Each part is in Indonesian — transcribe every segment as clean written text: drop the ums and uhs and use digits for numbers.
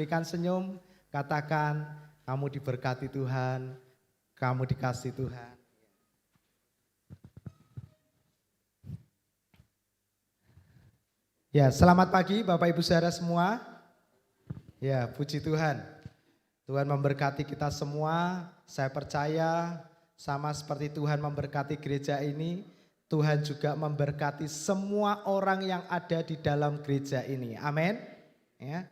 berikan senyum, katakan kamu diberkati Tuhan, kamu dikasih Tuhan. Ya, selamat pagi Bapak Ibu Saudara semua. Ya, puji Tuhan. Tuhan memberkati kita semua. Saya percaya sama seperti Tuhan memberkati gereja ini, Tuhan juga memberkati semua orang yang ada di dalam gereja ini. Amin. Ya.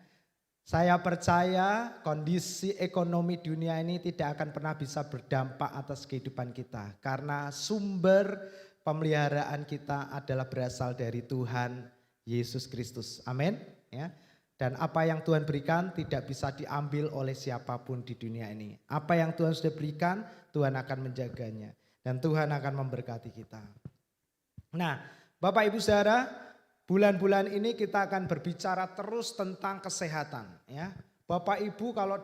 Saya percaya kondisi ekonomi dunia ini tidak akan pernah bisa berdampak atas kehidupan kita. Karena sumber pemeliharaan kita adalah berasal dari Tuhan Yesus Kristus. Amin. Ya. Dan apa yang Tuhan berikan tidak bisa diambil oleh siapapun di dunia ini. Apa yang Tuhan sudah berikan, Tuhan akan menjaganya. Dan Tuhan akan memberkati kita. Nah, Bapak Ibu Saudara, bulan-bulan ini kita akan berbicara terus tentang kesehatan. Ya. Bapak Ibu kalau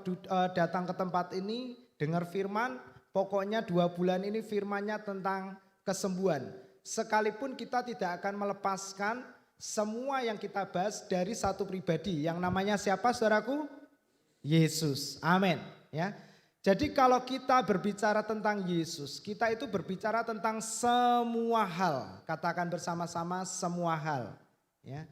datang ke tempat ini dengar firman, pokoknya 2 bulan ini firmannya tentang kesembuhan. Sekalipun kita tidak akan melepaskan semua yang kita bahas dari satu pribadi yang namanya siapa saudaraku? Yesus. Amin. Ya. Jadi kalau kita berbicara tentang Yesus, kita itu berbicara tentang semua hal. Katakan bersama-sama semua hal. Ya.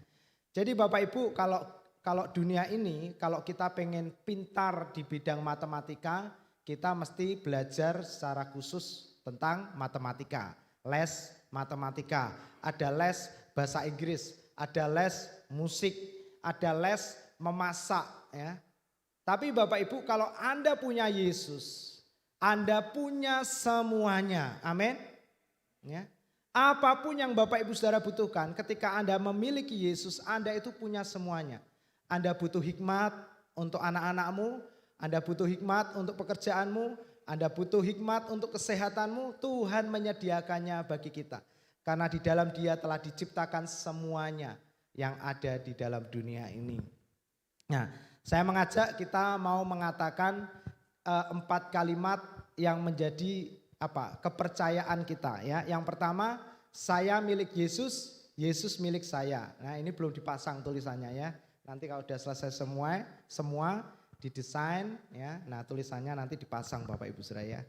Jadi Bapak Ibu kalau dunia ini, kalau kita pengen pintar di bidang matematika, kita mesti belajar secara khusus tentang matematika. Les matematika, ada les bahasa Inggris, ada les musik, ada les memasak. Ya. Tapi Bapak Ibu kalau Anda punya Yesus, Anda punya semuanya. Amin. Ya. Apapun yang Bapak Ibu Saudara butuhkan ketika Anda memiliki Yesus, Anda itu punya semuanya. Anda butuh hikmat untuk anak-anakmu, Anda butuh hikmat untuk pekerjaanmu, Anda butuh hikmat untuk kesehatanmu, Tuhan menyediakannya bagi kita. Karena di dalam Dia telah diciptakan semuanya yang ada di dalam dunia ini. Nah, saya mengajak kita mau mengatakan 4 kalimat yang menjadi kepercayaan kita ya. Yang pertama, saya milik Yesus, Yesus milik saya. Nah, ini belum dipasang tulisannya ya. Nanti kalau sudah selesai semua didesain ya. Nah, tulisannya nanti dipasang Bapak Ibu Saudara ya.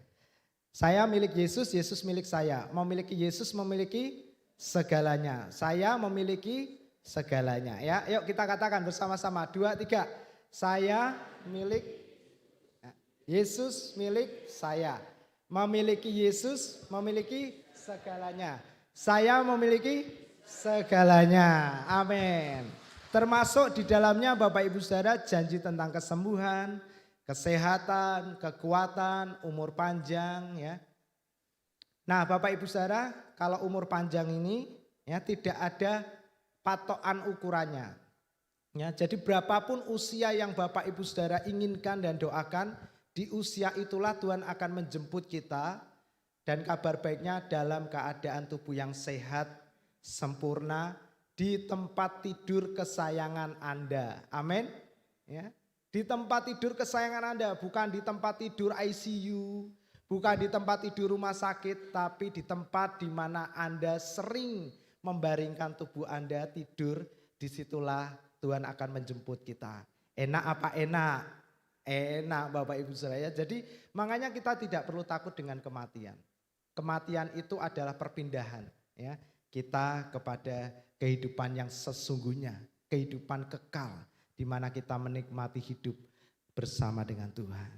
Saya milik Yesus, Yesus milik saya. Memiliki Yesus memiliki segalanya. Saya memiliki segalanya ya. Yuk kita katakan bersama-sama 2, 3. Saya milik Yesus milik saya. Memiliki Yesus memiliki segalanya. Saya memiliki segalanya. Amin. Termasuk di dalamnya Bapak Ibu Saudara janji tentang kesembuhan, kesehatan, kekuatan, umur panjang ya. Nah, Bapak Ibu Saudara, kalau umur panjang ini ya tidak ada patokan ukurannya. Ya, jadi berapapun usia yang Bapak Ibu Saudara inginkan dan doakan, di usia itulah Tuhan akan menjemput kita dan kabar baiknya dalam keadaan tubuh yang sehat, sempurna, di tempat tidur kesayangan Anda. Amin. Ya, di tempat tidur kesayangan Anda, bukan di tempat tidur ICU, bukan di tempat tidur rumah sakit, tapi di tempat di mana Anda sering membaringkan tubuh Anda tidur, disitulah Tuhan akan menjemput kita. Enak apa enak? Enak Bapak Ibu Saudara. Jadi makanya kita tidak perlu takut dengan kematian. Kematian itu adalah perpindahan ya kita kepada kehidupan yang sesungguhnya, kehidupan kekal di mana kita menikmati hidup bersama dengan Tuhan.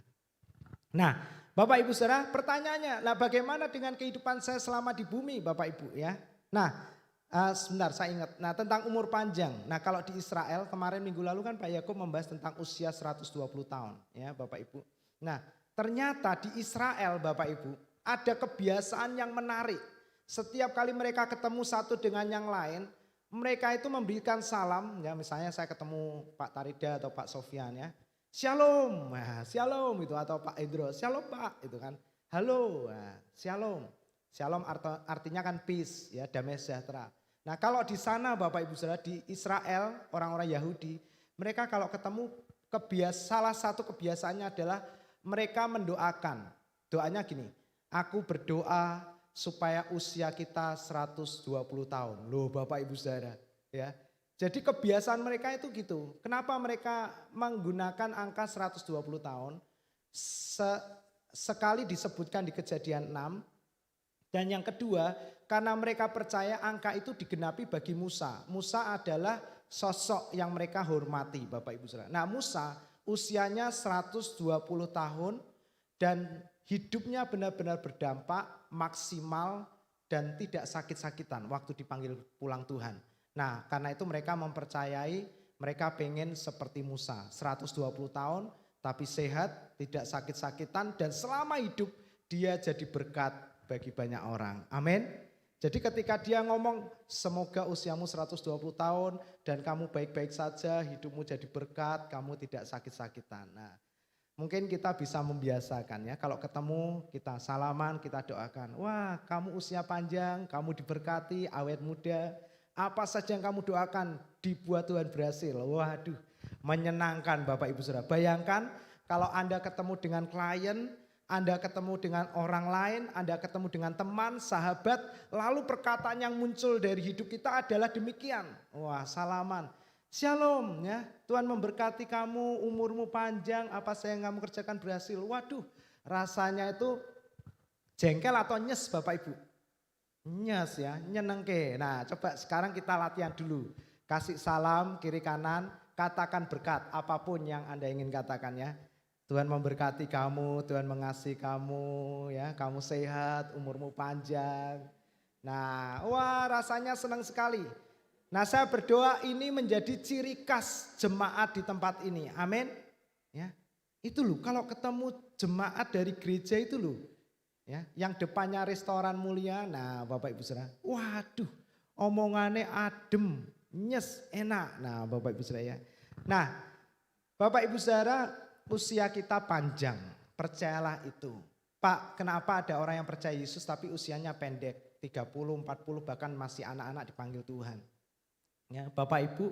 Nah, Bapak Ibu Saudara, pertanyaannya, bagaimana dengan kehidupan saya selama di bumi Bapak Ibu ya? Nah, sebentar saya ingat. Nah, tentang umur panjang. Nah, kalau di Israel kemarin minggu lalu kan Pak Yakub membahas tentang usia 120 tahun ya Bapak Ibu. Nah, ternyata di Israel Bapak Ibu ada kebiasaan yang menarik. Setiap kali mereka ketemu satu dengan yang lain, mereka itu memberikan salam ya, misalnya saya ketemu Pak Tarida atau Pak Sofyan ya. Shalom. Nah, shalom itu atau Pak Idro, shalom Pak itu kan. Halo, nah, shalom. Shalom artinya kan peace ya, damai sejahtera. Nah, kalau di sana Bapak Ibu Saudara di Israel, orang-orang Yahudi, mereka kalau ketemu salah satu kebiasaannya adalah mereka mendoakan. Doanya gini, aku berdoa supaya usia kita 120 tahun. Loh Bapak Ibu Saudara ya. Jadi kebiasaan mereka itu gitu. Kenapa mereka menggunakan angka 120 tahun? Sekali disebutkan di Kejadian 6. Dan yang kedua, karena mereka percaya angka itu digenapi bagi Musa. Musa adalah sosok yang mereka hormati, Bapak Ibu Saudara. Nah, Musa usianya 120 tahun dan hidupnya benar-benar berdampak, maksimal dan tidak sakit-sakitan waktu dipanggil pulang Tuhan. Nah, karena itu mereka mempercayai, mereka pengen seperti Musa, 120 tahun tapi sehat, tidak sakit-sakitan dan selama hidup dia jadi berkat bagi banyak orang. Amin. Jadi ketika dia ngomong semoga usiamu 120 tahun dan kamu baik-baik saja, hidupmu jadi berkat, kamu tidak sakit-sakitan. Nah, mungkin kita bisa membiasakan ya, kalau ketemu kita salaman, kita doakan. Wah, kamu usia panjang, kamu diberkati, awet muda. Apa saja yang kamu doakan dibuat Tuhan berhasil. Waduh, menyenangkan Bapak Ibu Saudara. Bayangkan kalau Anda ketemu dengan klien, Anda ketemu dengan orang lain, Anda ketemu dengan teman, sahabat, lalu perkataan yang muncul dari hidup kita adalah demikian. Wah, salaman. Shalom ya, Tuhan memberkati kamu, umurmu panjang, apa saja yang kamu kerjakan berhasil. Waduh, rasanya itu jengkel atau nyes Bapak Ibu? Nyes ya, nyenengke. Nah, coba sekarang kita latihan dulu. Kasih salam kiri kanan, katakan berkat apapun yang Anda ingin katakan ya. Tuhan memberkati kamu, Tuhan mengasihi kamu ya, kamu sehat, umurmu panjang. Nah, wah rasanya senang sekali. Nah, saya berdoa ini menjadi ciri khas jemaat di tempat ini. Amin. Ya. Itu loh, kalau ketemu jemaat dari gereja itu loh. Ya, yang depannya restoran mulia. Nah, Bapak Ibu Saudara, waduh, omongannya adem, nyes, enak. Nah, Bapak Ibu Saudara ya. Nah, Bapak Ibu Saudara, usia kita panjang, percayalah itu. Pak, kenapa ada orang yang percaya Yesus tapi usianya pendek, 30, 40 bahkan masih anak-anak dipanggil Tuhan. Ya, Bapak Ibu,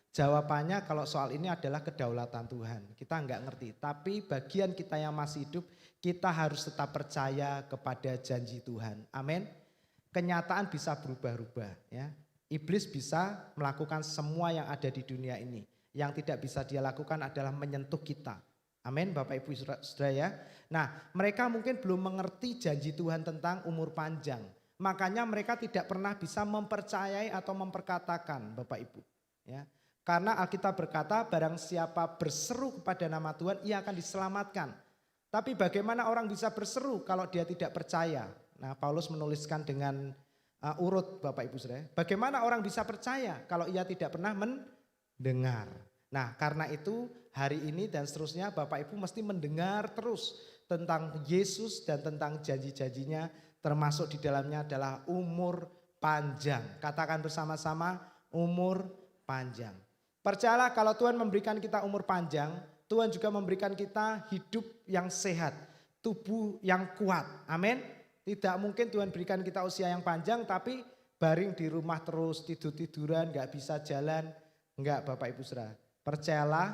jawabannya kalau soal ini adalah kedaulatan Tuhan. Kita enggak ngerti, tapi bagian kita yang masih hidup, kita harus tetap percaya kepada janji Tuhan. Amin. Kenyataan bisa berubah-ubah ya. Iblis bisa melakukan semua yang ada di dunia ini. Yang tidak bisa dia lakukan adalah menyentuh kita. Amin, Bapak Ibu Saudara ya. Nah, mereka mungkin belum mengerti janji Tuhan tentang umur panjang. Makanya mereka tidak pernah bisa mempercayai atau memperkatakan, Bapak Ibu. Ya. Karena Alkitab berkata, barang siapa berseru kepada nama Tuhan, ia akan diselamatkan. Tapi bagaimana orang bisa berseru kalau dia tidak percaya? Nah, Paulus menuliskan dengan urut Bapak Ibu Saudara. Bagaimana orang bisa percaya kalau ia tidak pernah mendengar? Nah, karena itu hari ini dan seterusnya Bapak Ibu mesti mendengar terus tentang Yesus dan tentang janji-janjinya, termasuk di dalamnya adalah umur panjang. Katakan bersama-sama, umur panjang. Percayalah kalau Tuhan memberikan kita umur panjang, Tuhan juga memberikan kita hidup yang sehat, tubuh yang kuat. Amin. Tidak mungkin Tuhan berikan kita usia yang panjang tapi baring di rumah terus, tidur-tiduran, gak bisa jalan. Enggak Bapak Ibu Saudara. Percayalah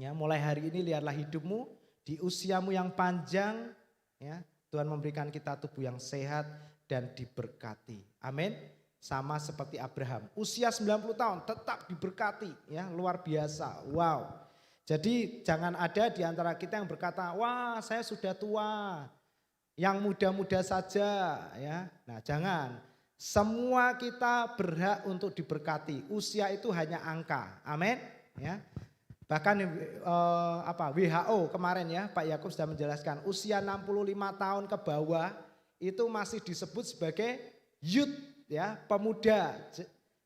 ya, mulai hari ini lihatlah hidupmu di usiamu yang panjang ya, Tuhan memberikan kita tubuh yang sehat dan diberkati. Amin. Sama seperti Abraham, usia 90 tahun tetap diberkati ya, luar biasa. Wow. Jadi jangan ada di antara kita yang berkata, wah saya sudah tua, yang muda-muda saja ya. Nah jangan, semua kita berhak untuk diberkati. Usia itu hanya angka, amin ya. Bahkan WHO kemarin ya, Pak Yakub sudah menjelaskan usia 65 tahun ke bawah itu masih disebut sebagai youth ya, pemuda.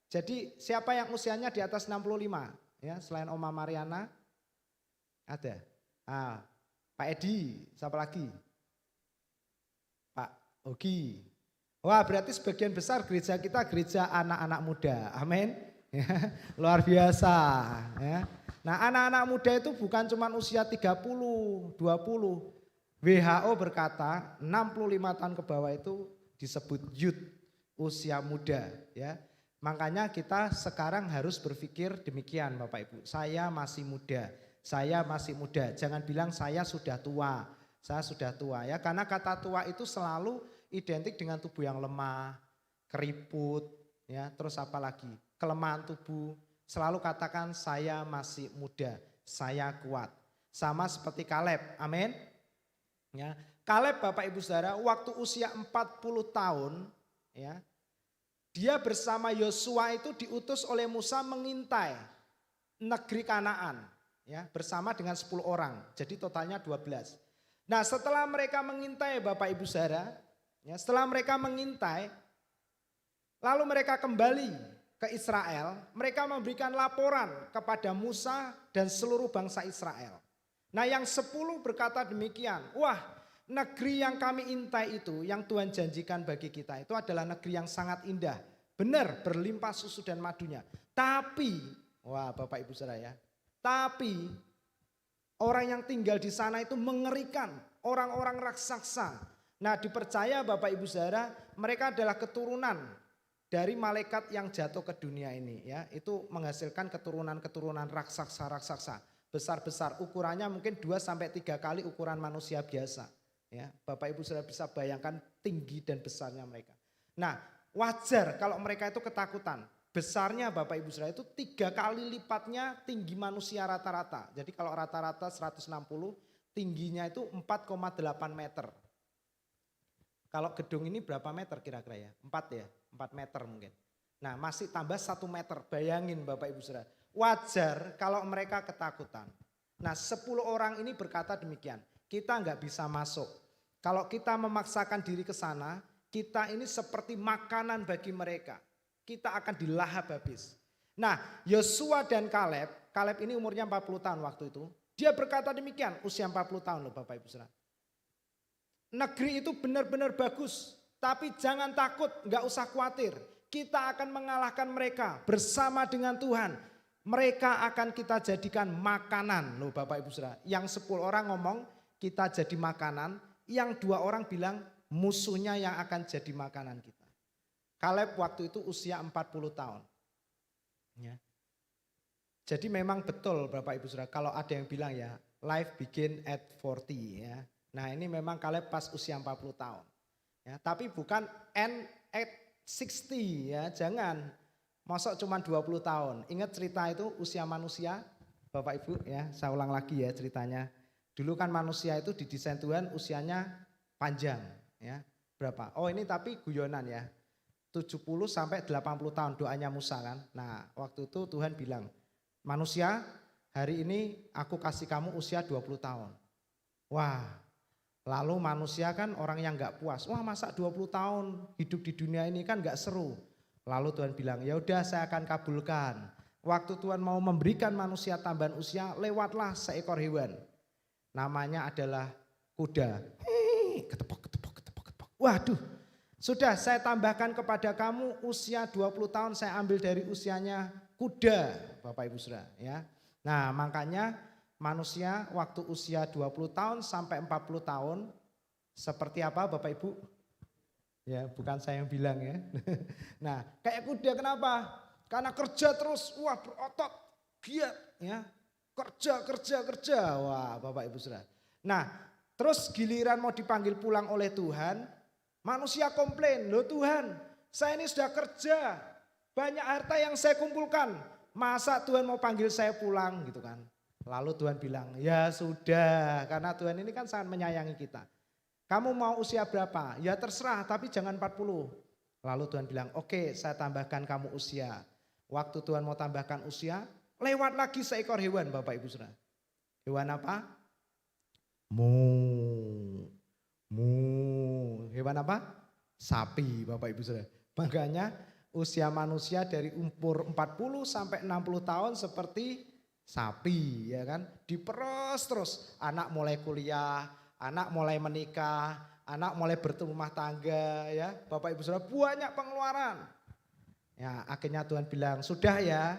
Jadi siapa yang usianya di atas 65 ya, selain Oma Mariana? Ada. Pak Edi, siapa lagi? Pak Ogi. Wah, berarti sebagian besar gereja kita gereja anak-anak muda. Amin. Luar biasa ya. Nah, anak-anak muda itu bukan cuma usia 30, 20. WHO berkata 65 tahun ke bawah itu disebut youth, usia muda ya. Makanya kita sekarang harus berpikir demikian Bapak Ibu. Saya masih muda. Saya masih muda, jangan bilang saya sudah tua ya. Karena kata tua itu selalu identik dengan tubuh yang lemah, keriput, ya. Terus apa lagi? Kelemahan tubuh. Selalu katakan saya masih muda, saya kuat. Sama seperti Kaleb, amin. Ya, Kaleb Bapak Ibu Saudara waktu usia 40 tahun, ya, dia bersama Yosua itu diutus oleh Musa mengintai negeri Kanaan, ya, bersama dengan 10 orang, jadi totalnya 12. Nah setelah mereka mengintai Bapak Ibu Saudara, ya, setelah mereka mengintai, lalu mereka kembali ke Israel, mereka memberikan laporan kepada Musa dan seluruh bangsa Israel. Nah yang 10 berkata demikian, wah negeri yang kami intai itu, yang Tuhan janjikan bagi kita itu adalah negeri yang sangat indah. Benar berlimpah susu dan madunya. Tapi, wah Bapak Ibu Saudara ya, tapi orang yang tinggal di sana itu mengerikan, orang-orang raksasa. Nah dipercaya Bapak Ibu Saudara, mereka adalah keturunan dari malaikat yang jatuh ke dunia ini, ya. Itu menghasilkan keturunan-keturunan raksasa-raksasa. Besar-besar, ukurannya mungkin 2-3 kali ukuran manusia biasa. Ya, Bapak Ibu Saudara bisa bayangkan tinggi dan besarnya mereka. Nah wajar kalau mereka itu ketakutan. Besarnya Bapak Ibu Saudara itu 3 kali lipatnya tinggi manusia rata-rata. Jadi kalau rata-rata 160, tingginya itu 4,8 meter. Kalau gedung ini berapa meter kira-kira ya? 4 ya? 4 meter mungkin. Nah masih tambah 1 meter, bayangin Bapak Ibu Saudara. Wajar kalau mereka ketakutan. Nah 10 orang ini berkata demikian, kita nggak bisa masuk. Kalau kita memaksakan diri ke sana, kita ini seperti makanan bagi mereka. Kita akan dilahap habis. Nah Yosua dan Kaleb ini umurnya 40 tahun waktu itu. Dia berkata demikian, usia 40 tahun loh Bapak Ibu Saudara. Negeri itu benar-benar bagus, tapi jangan takut, nggak usah khawatir. Kita akan mengalahkan mereka bersama dengan Tuhan. Mereka akan kita jadikan makanan loh Bapak Ibu Saudara. Yang 10 orang ngomong kita jadi makanan, yang 2 orang bilang musuhnya yang akan jadi makanan kita. Kaleb waktu itu usia 40 tahun. Ya. Jadi memang betul Bapak Ibu Saudara, kalau ada yang bilang ya life begin at 40 ya. Nah ini memang Kaleb pas usia 40 tahun. Ya, tapi bukan end at 60 ya, jangan. Masa cuma 20 tahun. Ingat cerita itu usia manusia Bapak Ibu ya, saya ulang lagi ya ceritanya. Dulu kan manusia itu didesain Tuhan usianya panjang ya. Berapa? Oh ini tapi guyonan ya. 70 sampai 80 tahun doanya Musa kan. Nah waktu itu Tuhan bilang, manusia hari ini aku kasih kamu usia 20 tahun. Wah lalu manusia kan orang yang gak puas. Wah masa 20 tahun hidup di dunia ini kan gak seru. Lalu Tuhan bilang ya udah saya akan kabulkan. Waktu Tuhan mau memberikan manusia tambahan usia, lewatlah seekor hewan. Namanya adalah kuda. Ketepok. Waduh. Sudah saya tambahkan kepada kamu usia 20 tahun saya ambil dari usianya kuda Bapak Ibu Saudara ya. Nah makanya manusia waktu usia 20 tahun sampai 40 tahun seperti apa Bapak Ibu? Ya bukan saya yang bilang ya. Nah kayak kuda kenapa? Karena kerja terus, wah berotot, giat ya. Kerja. Wah Bapak Ibu Saudara. Nah terus giliran mau dipanggil pulang oleh Tuhan. Manusia komplain, loh Tuhan saya ini sudah kerja, banyak harta yang saya kumpulkan, masa Tuhan mau panggil saya pulang gitu kan. Lalu Tuhan bilang, ya sudah karena Tuhan ini kan sangat menyayangi kita. Kamu mau usia berapa? Ya terserah tapi jangan 40. Lalu Tuhan bilang, oke saya tambahkan kamu usia. Waktu Tuhan mau tambahkan usia, lewat lagi seekor hewan Bapak Ibu Saudara. Hewan apa? Hewan apa? Sapi Bapak Ibu Saudara. Makanya usia manusia dari umur 40 sampai 60 tahun seperti sapi ya kan. Diperos terus. Anak mulai kuliah, anak mulai menikah, anak mulai berumah tangga ya. Bapak Ibu Saudara banyak pengeluaran. Ya akhirnya Tuhan bilang sudah ya.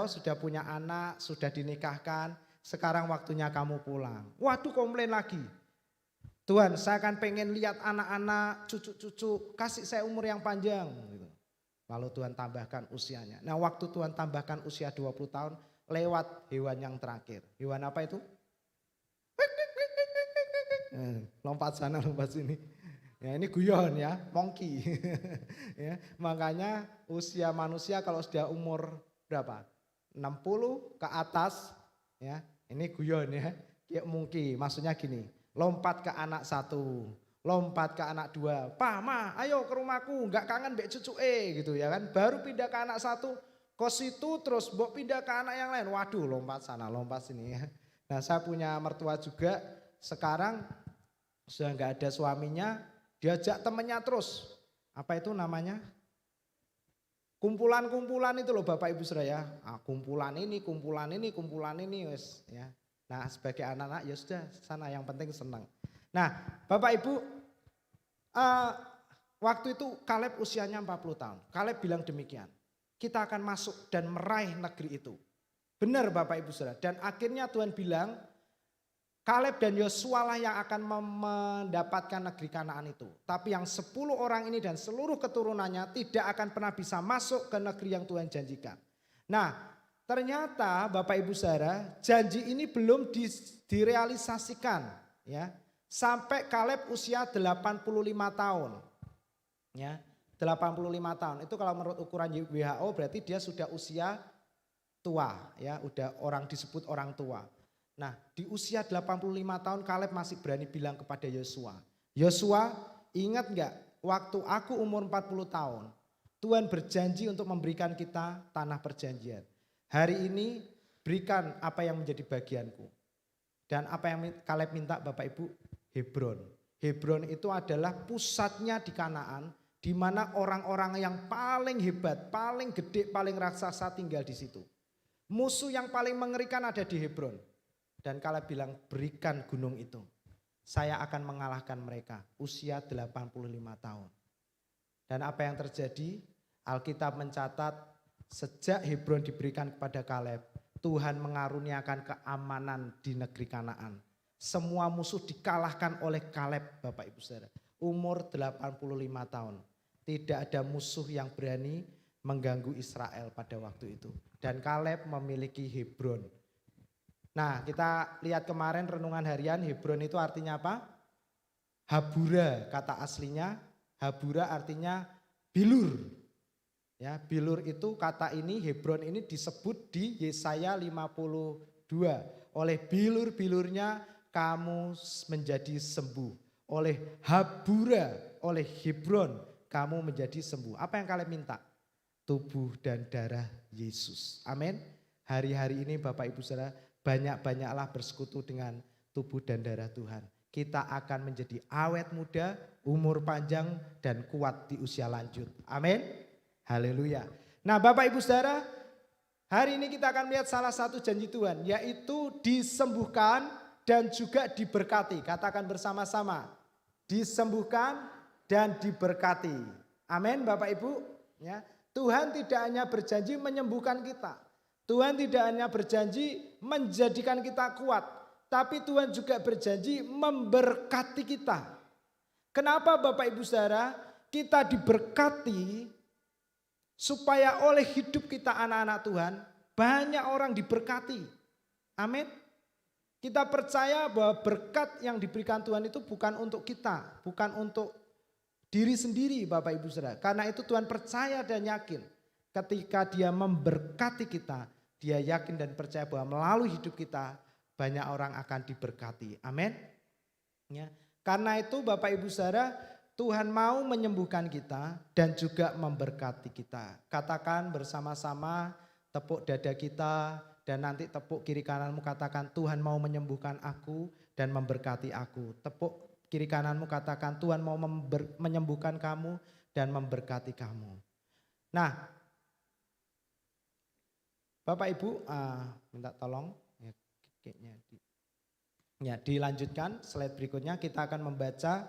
Sudah punya anak, sudah dinikahkan. Sekarang waktunya kamu pulang. Waduh komplain lagi. Tuhan saya akan pengen lihat anak-anak, cucu-cucu, kasih saya umur yang panjang. Lalu Tuhan tambahkan usianya. Nah waktu Tuhan tambahkan usia 20 tahun, lewat hewan yang terakhir. Hewan apa itu? Lompat sana, lompat sini. Ya ini guyon ya, monkey. Ya, makanya usia manusia kalau sudah umur berapa? 60 ke atas, ya. Ini guyon ya. Kayak mungkin maksudnya gini, lompat ke anak 1, lompat ke anak 2. "Pa, Ma, ayo ke rumahku, enggak kangen mbek cucuke," gitu ya kan. Baru pindah ke anak 1, kos itu terus mbok pindah ke anak yang lain. Waduh, lompat sana, lompat sini ya. Nah, saya punya mertua juga sekarang sudah enggak ada suaminya, diajak temennya terus. Apa itu namanya? Kumpulan-kumpulan itu loh Bapak Ibu Saudara ya. Kumpulan ini, kumpulan ini, kumpulan ini wes ya. Nah, sebagai anak-anak ya sudah sana, yang penting senang. Nah, Bapak Ibu, waktu itu Kaleb usianya 40 tahun. Kaleb bilang demikian, kita akan masuk dan meraih negeri itu. Benar Bapak Ibu Saudara. Dan akhirnya Tuhan bilang, Kaleb dan Yosua lah yang akan mendapatkan negeri Kanaan itu. Tapi yang 10 orang ini dan seluruh keturunannya tidak akan pernah bisa masuk ke negeri yang Tuhan janjikan. Nah, ternyata Bapak Ibu Saudara, janji ini belum direalisasikan ya. Sampai Kaleb usia 85 tahun. Ya, 85 tahun. Itu kalau menurut ukuran WHO berarti dia sudah usia tua ya, udah orang disebut orang tua. Nah, di usia 85 tahun Kaleb masih berani bilang kepada Yosua, "Yosua, ingat enggak waktu aku umur 40 tahun, Tuhan berjanji untuk memberikan kita tanah perjanjian. Hari ini berikan apa yang menjadi bagianku." Dan apa yang Kaleb minta Bapak Ibu? Hebron. Hebron itu adalah pusatnya di Kanaan, di mana orang-orang yang paling hebat, paling gede, paling raksasa tinggal di situ. Musuh yang paling mengerikan ada di Hebron. Dan Kaleb bilang, "Berikan gunung itu. Saya akan mengalahkan mereka." Usia 85 tahun. Dan apa yang terjadi? Alkitab mencatat sejak Hebron diberikan kepada Kaleb, Tuhan mengaruniakan keamanan di negeri Kanaan. Semua musuh dikalahkan oleh Kaleb Bapak Ibu Saudara. Umur 85 tahun. Tidak ada musuh yang berani mengganggu Israel pada waktu itu. Dan Kaleb memiliki Hebron. Nah, kita lihat kemarin renungan harian, Hebron itu artinya apa? Habura kata aslinya, Habura artinya bilur. Ya, bilur itu kata ini, Hebron ini disebut di Yesaya 52. Oleh bilur-bilurnya kamu menjadi sembuh. Oleh Habura, oleh Hebron kamu menjadi sembuh. Apa yang kalian minta? Tubuh dan darah Yesus. Amin. Hari-hari ini Bapak Ibu Saudara, banyak-banyaklah bersekutu dengan tubuh dan darah Tuhan. Kita akan menjadi awet muda, umur panjang dan kuat di usia lanjut. Amin. Haleluya. Nah Bapak Ibu Saudara, hari ini kita akan melihat salah satu janji Tuhan, yaitu disembuhkan dan juga diberkati. Katakan bersama-sama, disembuhkan dan diberkati. Amin Bapak Ibu. Ya, Tuhan tidak hanya berjanji menyembuhkan kita. Tuhan tidak hanya berjanji menjadikan kita kuat, tapi Tuhan juga berjanji memberkati kita. Kenapa Bapak Ibu Saudara? Kita diberkati supaya oleh hidup kita anak-anak Tuhan, banyak orang diberkati. Amin. Kita percaya bahwa berkat yang diberikan Tuhan itu bukan untuk kita, bukan untuk diri sendiri Bapak Ibu Saudara. Karena itu Tuhan percaya dan yakin. Ketika dia memberkati kita, dia yakin dan percaya bahwa melalui hidup kita banyak orang akan diberkati. Amin. Ya. Karena itu Bapak Ibu Saudara, Tuhan mau menyembuhkan kita dan juga memberkati kita. Katakan bersama-sama, tepuk dada kita dan nanti tepuk kiri kananmu, katakan Tuhan mau menyembuhkan aku dan memberkati aku. Tepuk kiri kananmu, katakan Tuhan mau menyembuhkan kamu dan memberkati kamu. Nah, Bapak Ibu minta tolong dilanjutkan slide berikutnya. Kita akan membaca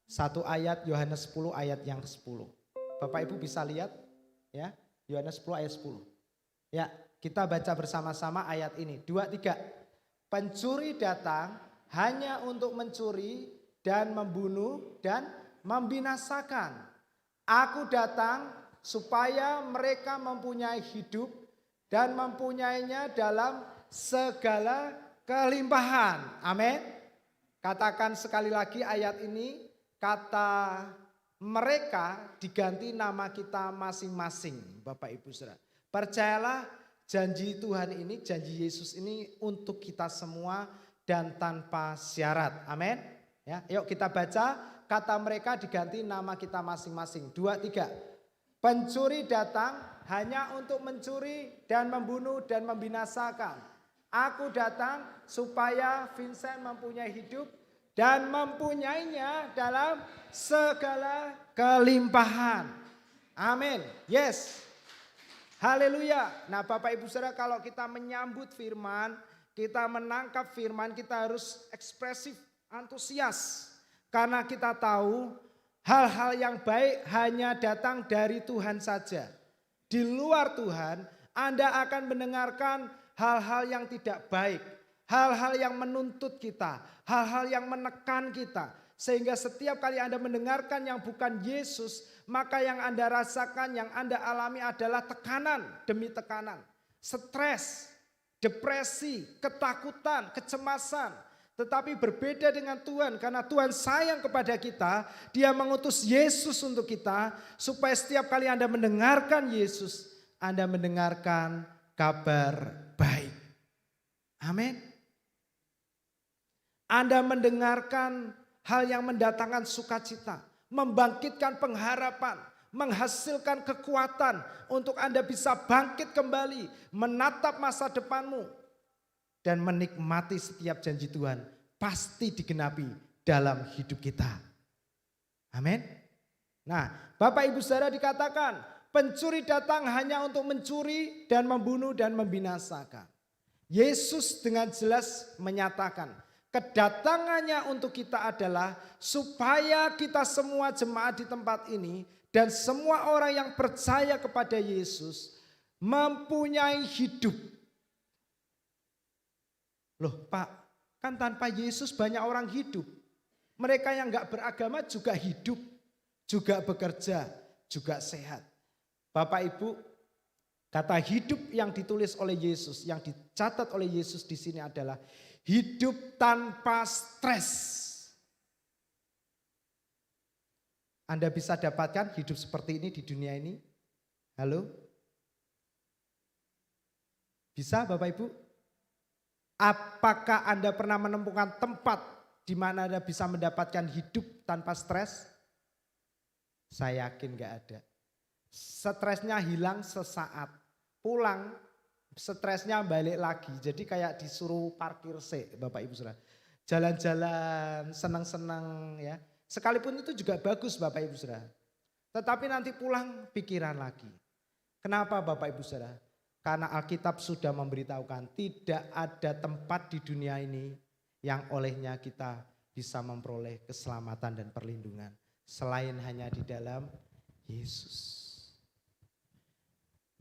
satu ayat Yohanes 10 ayat yang ke-10. Bapak Ibu bisa lihat ya, Yohanes 10 ayat 10. Ya, kita baca bersama-sama ayat ini. 2, 3. Pencuri datang hanya untuk mencuri dan membunuh dan membinasakan. Aku datang supaya mereka mempunyai hidup dan mempunyainya dalam segala kelimpahan. Amin. Katakan sekali lagi ayat ini, kata mereka diganti nama kita masing-masing Bapak Ibu Saudara. Percayalah, janji Tuhan ini, janji Yesus ini untuk kita semua dan tanpa syarat. Amin. Ya, yuk kita baca, kata mereka diganti nama kita masing-masing. 2, 3. Pencuri datang hanya untuk mencuri dan membunuh dan membinasakan. Aku datang supaya Vincent mempunyai hidup dan mempunyainya dalam segala kelimpahan. Amin. Yes. Haleluya. Nah Bapak Ibu Saudara, kalau kita menyambut firman, kita menangkap firman, kita harus ekspresif, antusias. Karena kita tahu hal-hal yang baik hanya datang dari Tuhan saja. Di luar Tuhan, Anda akan mendengarkan hal-hal yang tidak baik. Hal-hal yang menuntut kita, hal-hal yang menekan kita. Sehingga setiap kali Anda mendengarkan yang bukan Yesus, maka yang Anda rasakan, yang Anda alami adalah tekanan demi tekanan. Stres, depresi, ketakutan, kecemasan. Tetapi berbeda dengan Tuhan, karena Tuhan sayang kepada kita, Dia mengutus Yesus untuk kita, supaya setiap kali Anda mendengarkan Yesus, Anda mendengarkan kabar baik. Amin. Anda mendengarkan hal yang mendatangkan sukacita, membangkitkan pengharapan, menghasilkan kekuatan untuk Anda bisa bangkit kembali, menatap masa depanmu, dan menikmati setiap janji Tuhan pasti digenapi dalam hidup kita. Amin. Nah, Bapak Ibu Saudara, dikatakan pencuri datang hanya untuk mencuri dan membunuh dan membinasakan. Yesus dengan jelas menyatakan kedatangannya untuk kita adalah supaya kita semua jemaat di tempat ini dan semua orang yang percaya kepada Yesus mempunyai hidup. Loh Pak, kan tanpa Yesus banyak orang hidup. Mereka yang gak beragama juga hidup, juga bekerja, juga sehat. Bapak Ibu, kata hidup yang ditulis oleh Yesus, yang dicatat oleh Yesus di sini adalah hidup tanpa stres. Anda bisa dapatkan hidup seperti ini di dunia ini? Halo? Bisa Bapak Ibu? Apakah Anda pernah menemukan tempat di mana Anda bisa mendapatkan hidup tanpa stres? Saya yakin gak ada. Stresnya hilang sesaat. Pulang, stresnya balik lagi. Jadi kayak disuruh parkir Bapak Ibu Saudara. Jalan-jalan, senang-senang ya. Sekalipun itu juga bagus Bapak Ibu Saudara. Tetapi nanti pulang pikiran lagi. Kenapa Bapak Ibu Saudara? Karena Alkitab sudah memberitahukan tidak ada tempat di dunia ini yang olehnya kita bisa memperoleh keselamatan dan perlindungan. Selain hanya di dalam Yesus.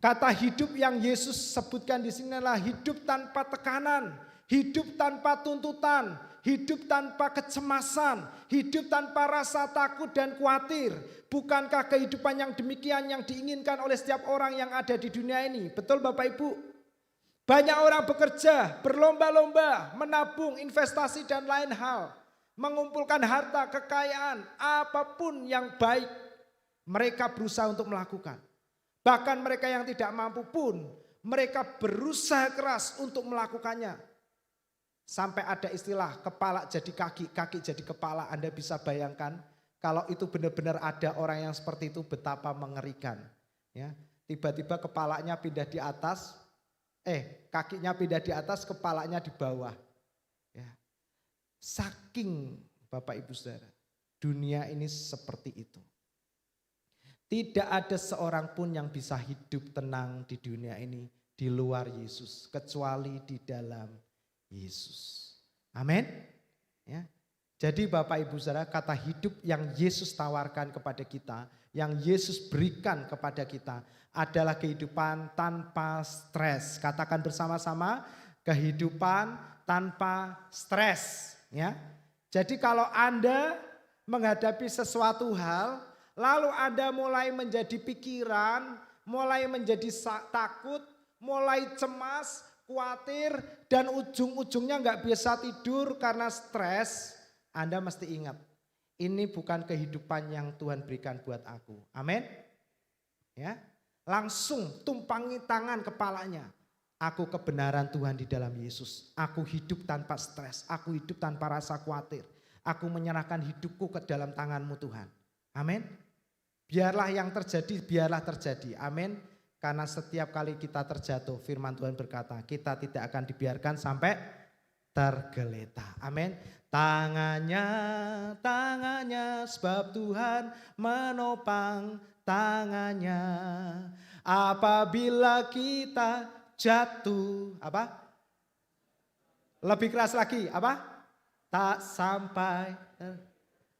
Kata hidup yang Yesus sebutkan di sini adalah hidup tanpa tekanan, hidup tanpa tuntutan, hidup tanpa kecemasan, hidup tanpa rasa takut dan khawatir. Bukankah kehidupan yang demikian yang diinginkan oleh setiap orang yang ada di dunia ini? Betul Bapak Ibu? Banyak orang bekerja, berlomba-lomba, menabung, investasi dan lain hal. Mengumpulkan harta, kekayaan, apapun yang baik. Mereka berusaha untuk melakukan. Bahkan mereka yang tidak mampu pun mereka berusaha keras untuk melakukannya. Sampai ada istilah kepala jadi kaki, kaki jadi kepala. Anda bisa bayangkan kalau itu benar-benar ada orang yang seperti itu betapa mengerikan. Ya, tiba-tiba kepalanya pindah di atas, kakinya pindah di atas, kepalanya di bawah. Ya. Saking Bapak Ibu Saudara, dunia ini seperti itu. Tidak ada seorang pun yang bisa hidup tenang di dunia ini di luar Yesus, kecuali di dalam Yesus. Amin. Ya. Jadi Bapak Ibu Saudara, kata hidup yang Yesus tawarkan kepada kita, yang Yesus berikan kepada kita adalah kehidupan tanpa stres. Katakan bersama-sama, kehidupan tanpa stres. Ya. Jadi kalau Anda menghadapi sesuatu hal, lalu Anda mulai menjadi pikiran, mulai menjadi takut, mulai cemas, khawatir, dan ujung-ujungnya nggak bisa tidur karena stres, Anda mesti ingat, ini bukan kehidupan yang Tuhan berikan buat aku. Amin. Ya, langsung tumpangi tangan kepalanya. Aku kebenaran Tuhan di dalam Yesus. Aku hidup tanpa stres. Aku hidup tanpa rasa khawatir. Aku menyerahkan hidupku ke dalam tangan-Mu Tuhan. Amin. Biarlah yang terjadi, biarlah terjadi. Amin. Karena setiap kali kita terjatuh, firman Tuhan berkata, kita tidak akan dibiarkan sampai tergeletak. Amin. Tangannya, tangannya, sebab Tuhan menopang tangannya. Apabila kita jatuh, apa? Lebih keras lagi, apa? Tak sampai.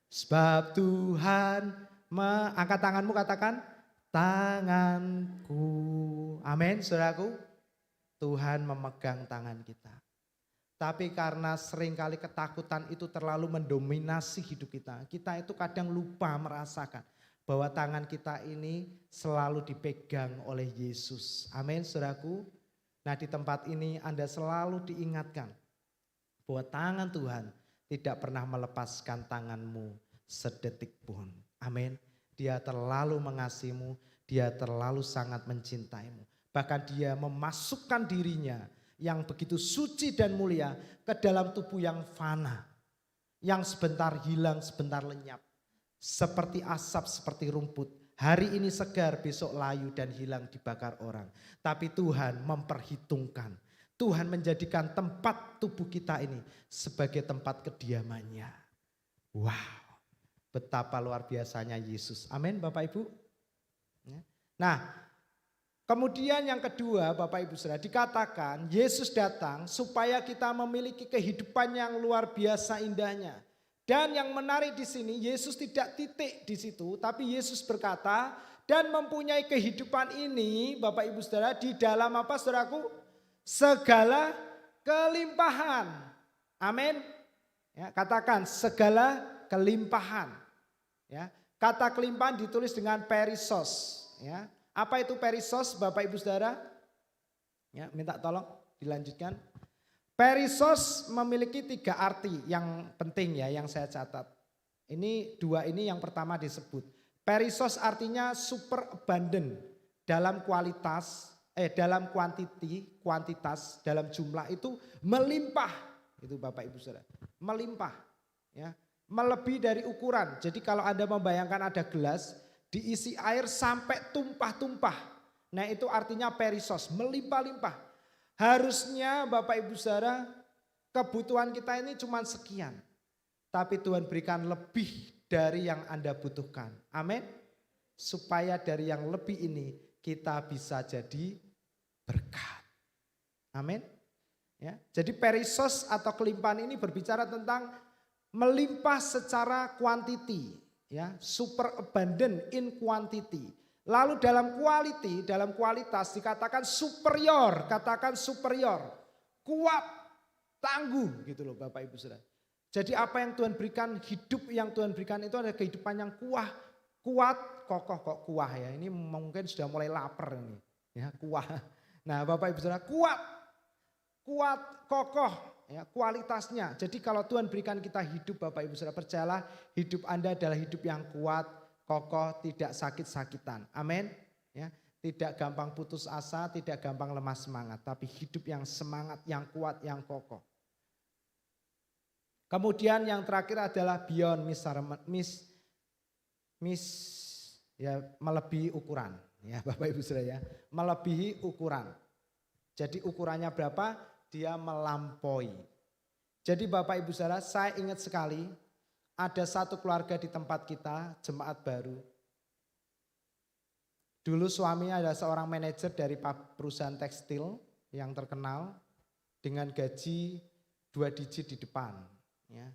Sebab Tuhan, angkat tanganmu, katakan tanganku. Amin, saudaraku. Tuhan memegang tangan kita. Tapi karena seringkali ketakutan itu terlalu mendominasi hidup kita. Kita itu kadang lupa merasakan bahwa tangan kita ini selalu dipegang oleh Yesus. Amin, saudaraku. Nah, di tempat ini Anda selalu diingatkan bahwa tangan Tuhan tidak pernah melepaskan tanganmu sedetik pun. Amin. Dia terlalu mengasihimu, dia terlalu sangat mencintaimu. Bahkan dia memasukkan dirinya yang begitu suci dan mulia ke dalam tubuh yang fana. Yang sebentar hilang, sebentar lenyap. Seperti asap, seperti rumput. Hari ini segar, besok layu dan hilang dibakar orang. Tapi Tuhan memperhitungkan. Tuhan menjadikan tempat tubuh kita ini sebagai tempat kediamannya. Wow. Betapa luar biasanya Yesus. Amin Bapak Ibu. Nah, kemudian yang kedua Bapak Ibu Saudara, dikatakan Yesus datang supaya kita memiliki kehidupan yang luar biasa indahnya. Dan yang menarik di sini, Yesus tidak titik di situ, tapi Yesus berkata, dan mempunyai kehidupan ini Bapak Ibu Saudara di dalam apa saudaraku? Segala kelimpahan. Amin. Ya, katakan segala kelimpahan. Ya, kata kelimpahan ditulis dengan perisos. Ya, apa itu perisos, Bapak Ibu Saudara? Ya, minta tolong dilanjutkan. Perisos memiliki 3 arti yang penting ya, yang saya catat. Ini 2 ini yang pertama disebut. Perisos artinya super abundant dalam kualitas, dalam kuantitas, dalam jumlah itu melimpah. Itu Bapak Ibu Saudara, melimpah. Ya. Melebihi dari ukuran. Jadi kalau Anda membayangkan ada gelas diisi air sampai tumpah-tumpah. Nah itu artinya perisos, melimpah-limpah. Harusnya Bapak Ibu Saudara kebutuhan kita ini cuma sekian. Tapi Tuhan berikan lebih dari yang Anda butuhkan. Amin. Supaya dari yang lebih ini kita bisa jadi berkat. Amin. Ya, jadi perisos atau kelimpahan ini berbicara tentang melimpah secara quantity, ya, super abundant in quantity. Lalu dalam quality, dalam kualitas dikatakan superior, kuat, tangguh gitu loh Bapak Ibu Saudara. Jadi apa yang Tuhan berikan, hidup yang Tuhan berikan itu adalah kehidupan yang kuat, kokoh kok kuah ya. Ini mungkin sudah mulai lapar ini, ya kuah. Nah Bapak Ibu Saudara kuat, kokoh. Ya, kualitasnya. Jadi kalau Tuhan berikan kita hidup Bapak Ibu Saudara, percayalah hidup Anda adalah hidup yang kuat, kokoh, tidak sakit-sakitan. Amin. Ya, tidak gampang putus asa, tidak gampang lemah semangat, tapi hidup yang semangat, yang kuat, yang kokoh. Kemudian yang terakhir adalah beyond melebihi ukuran. Ya, Bapak Ibu Saudara ya, melebihi ukuran. Jadi ukurannya berapa? Dia melampaui. Jadi Bapak Ibu Saudara, saya ingat sekali ada satu keluarga di tempat kita, jemaat baru. Dulu suaminya adalah seorang manajer dari perusahaan tekstil yang terkenal dengan gaji 2 digit di depan. Ya.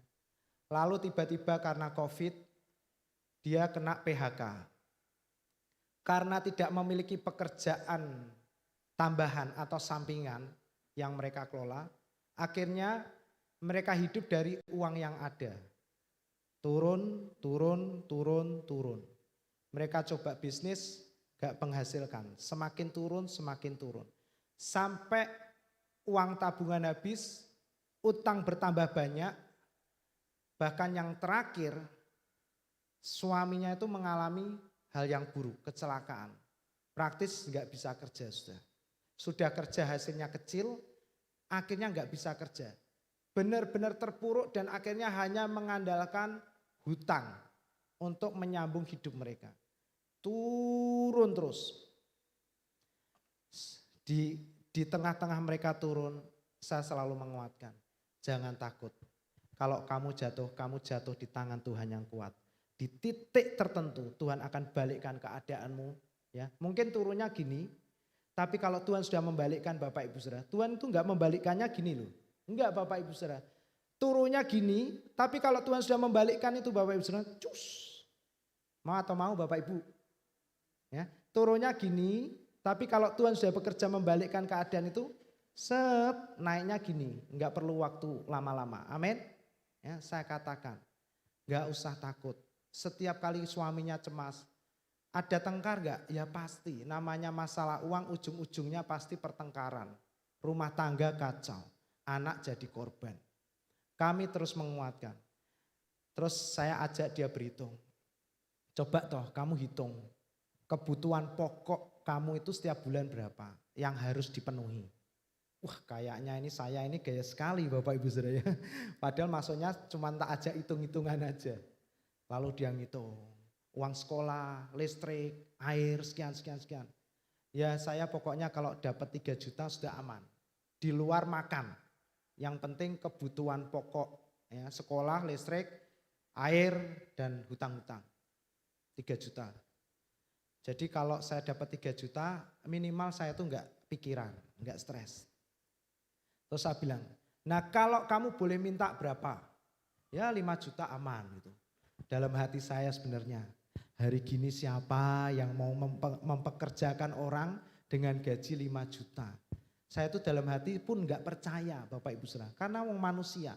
Lalu tiba-tiba karena COVID dia kena PHK. Karena tidak memiliki pekerjaan tambahan atau sampingan yang mereka kelola, akhirnya mereka hidup dari uang yang ada. Turun. Mereka coba bisnis, gak menghasilkan. Semakin turun. Sampai uang tabungan habis, utang bertambah banyak. Bahkan yang terakhir, suaminya itu mengalami hal yang buruk, kecelakaan. Praktis gak bisa kerja sudah. sudah kerja hasilnya kecil, akhirnya nggak bisa kerja. Benar-benar terpuruk dan akhirnya hanya mengandalkan hutang untuk menyambung hidup mereka. Turun terus. Di tengah-tengah mereka turun, saya selalu menguatkan. Jangan takut. Kalau kamu jatuh di tangan Tuhan yang kuat. Di titik tertentu Tuhan akan balikkan keadaanmu. Ya, mungkin turunnya gini, tapi kalau Tuhan sudah membalikkan Bapak Ibu Saudara, Tuhan itu enggak membalikkannya gini loh. Enggak Bapak Ibu Saudara. Turunnya gini, tapi kalau Tuhan sudah membalikkan itu Bapak Ibu Saudara, cus. Mau atau mau Bapak Ibu? Ya, turunnya gini, tapi kalau Tuhan sudah bekerja membalikkan keadaan itu, naiknya gini, enggak perlu waktu lama-lama. Amin. Ya, saya katakan, enggak usah takut. Setiap kali suaminya cemas, ada tengkar enggak? Ya pasti, namanya masalah uang ujung-ujungnya pasti pertengkaran. Rumah tangga kacau, anak jadi korban. Kami terus menguatkan. Terus saya ajak dia berhitung. Coba toh kamu hitung, kebutuhan pokok kamu itu setiap bulan berapa yang harus dipenuhi. Wah kayaknya saya ini gaya sekali Bapak Ibu Saudara ya. Padahal maksudnya cuma tak ajak hitung-hitungan aja. Lalu dia ngitung uang sekolah, listrik, air, sekian. Ya saya pokoknya kalau dapat 3 juta sudah aman. Di luar makan. Yang penting kebutuhan pokok ya, sekolah, listrik, air dan hutang-hutang. 3 juta. Jadi kalau saya dapat 3 juta minimal saya tuh enggak pikiran, enggak stres. Terus saya bilang, nah kalau kamu boleh minta berapa? Ya 5 juta aman gitu. Dalam hati saya sebenarnya, hari gini siapa yang mau mempekerjakan orang dengan gaji 5 juta? Saya itu dalam hati pun enggak percaya Bapak Ibu Saudara, karena wong manusia.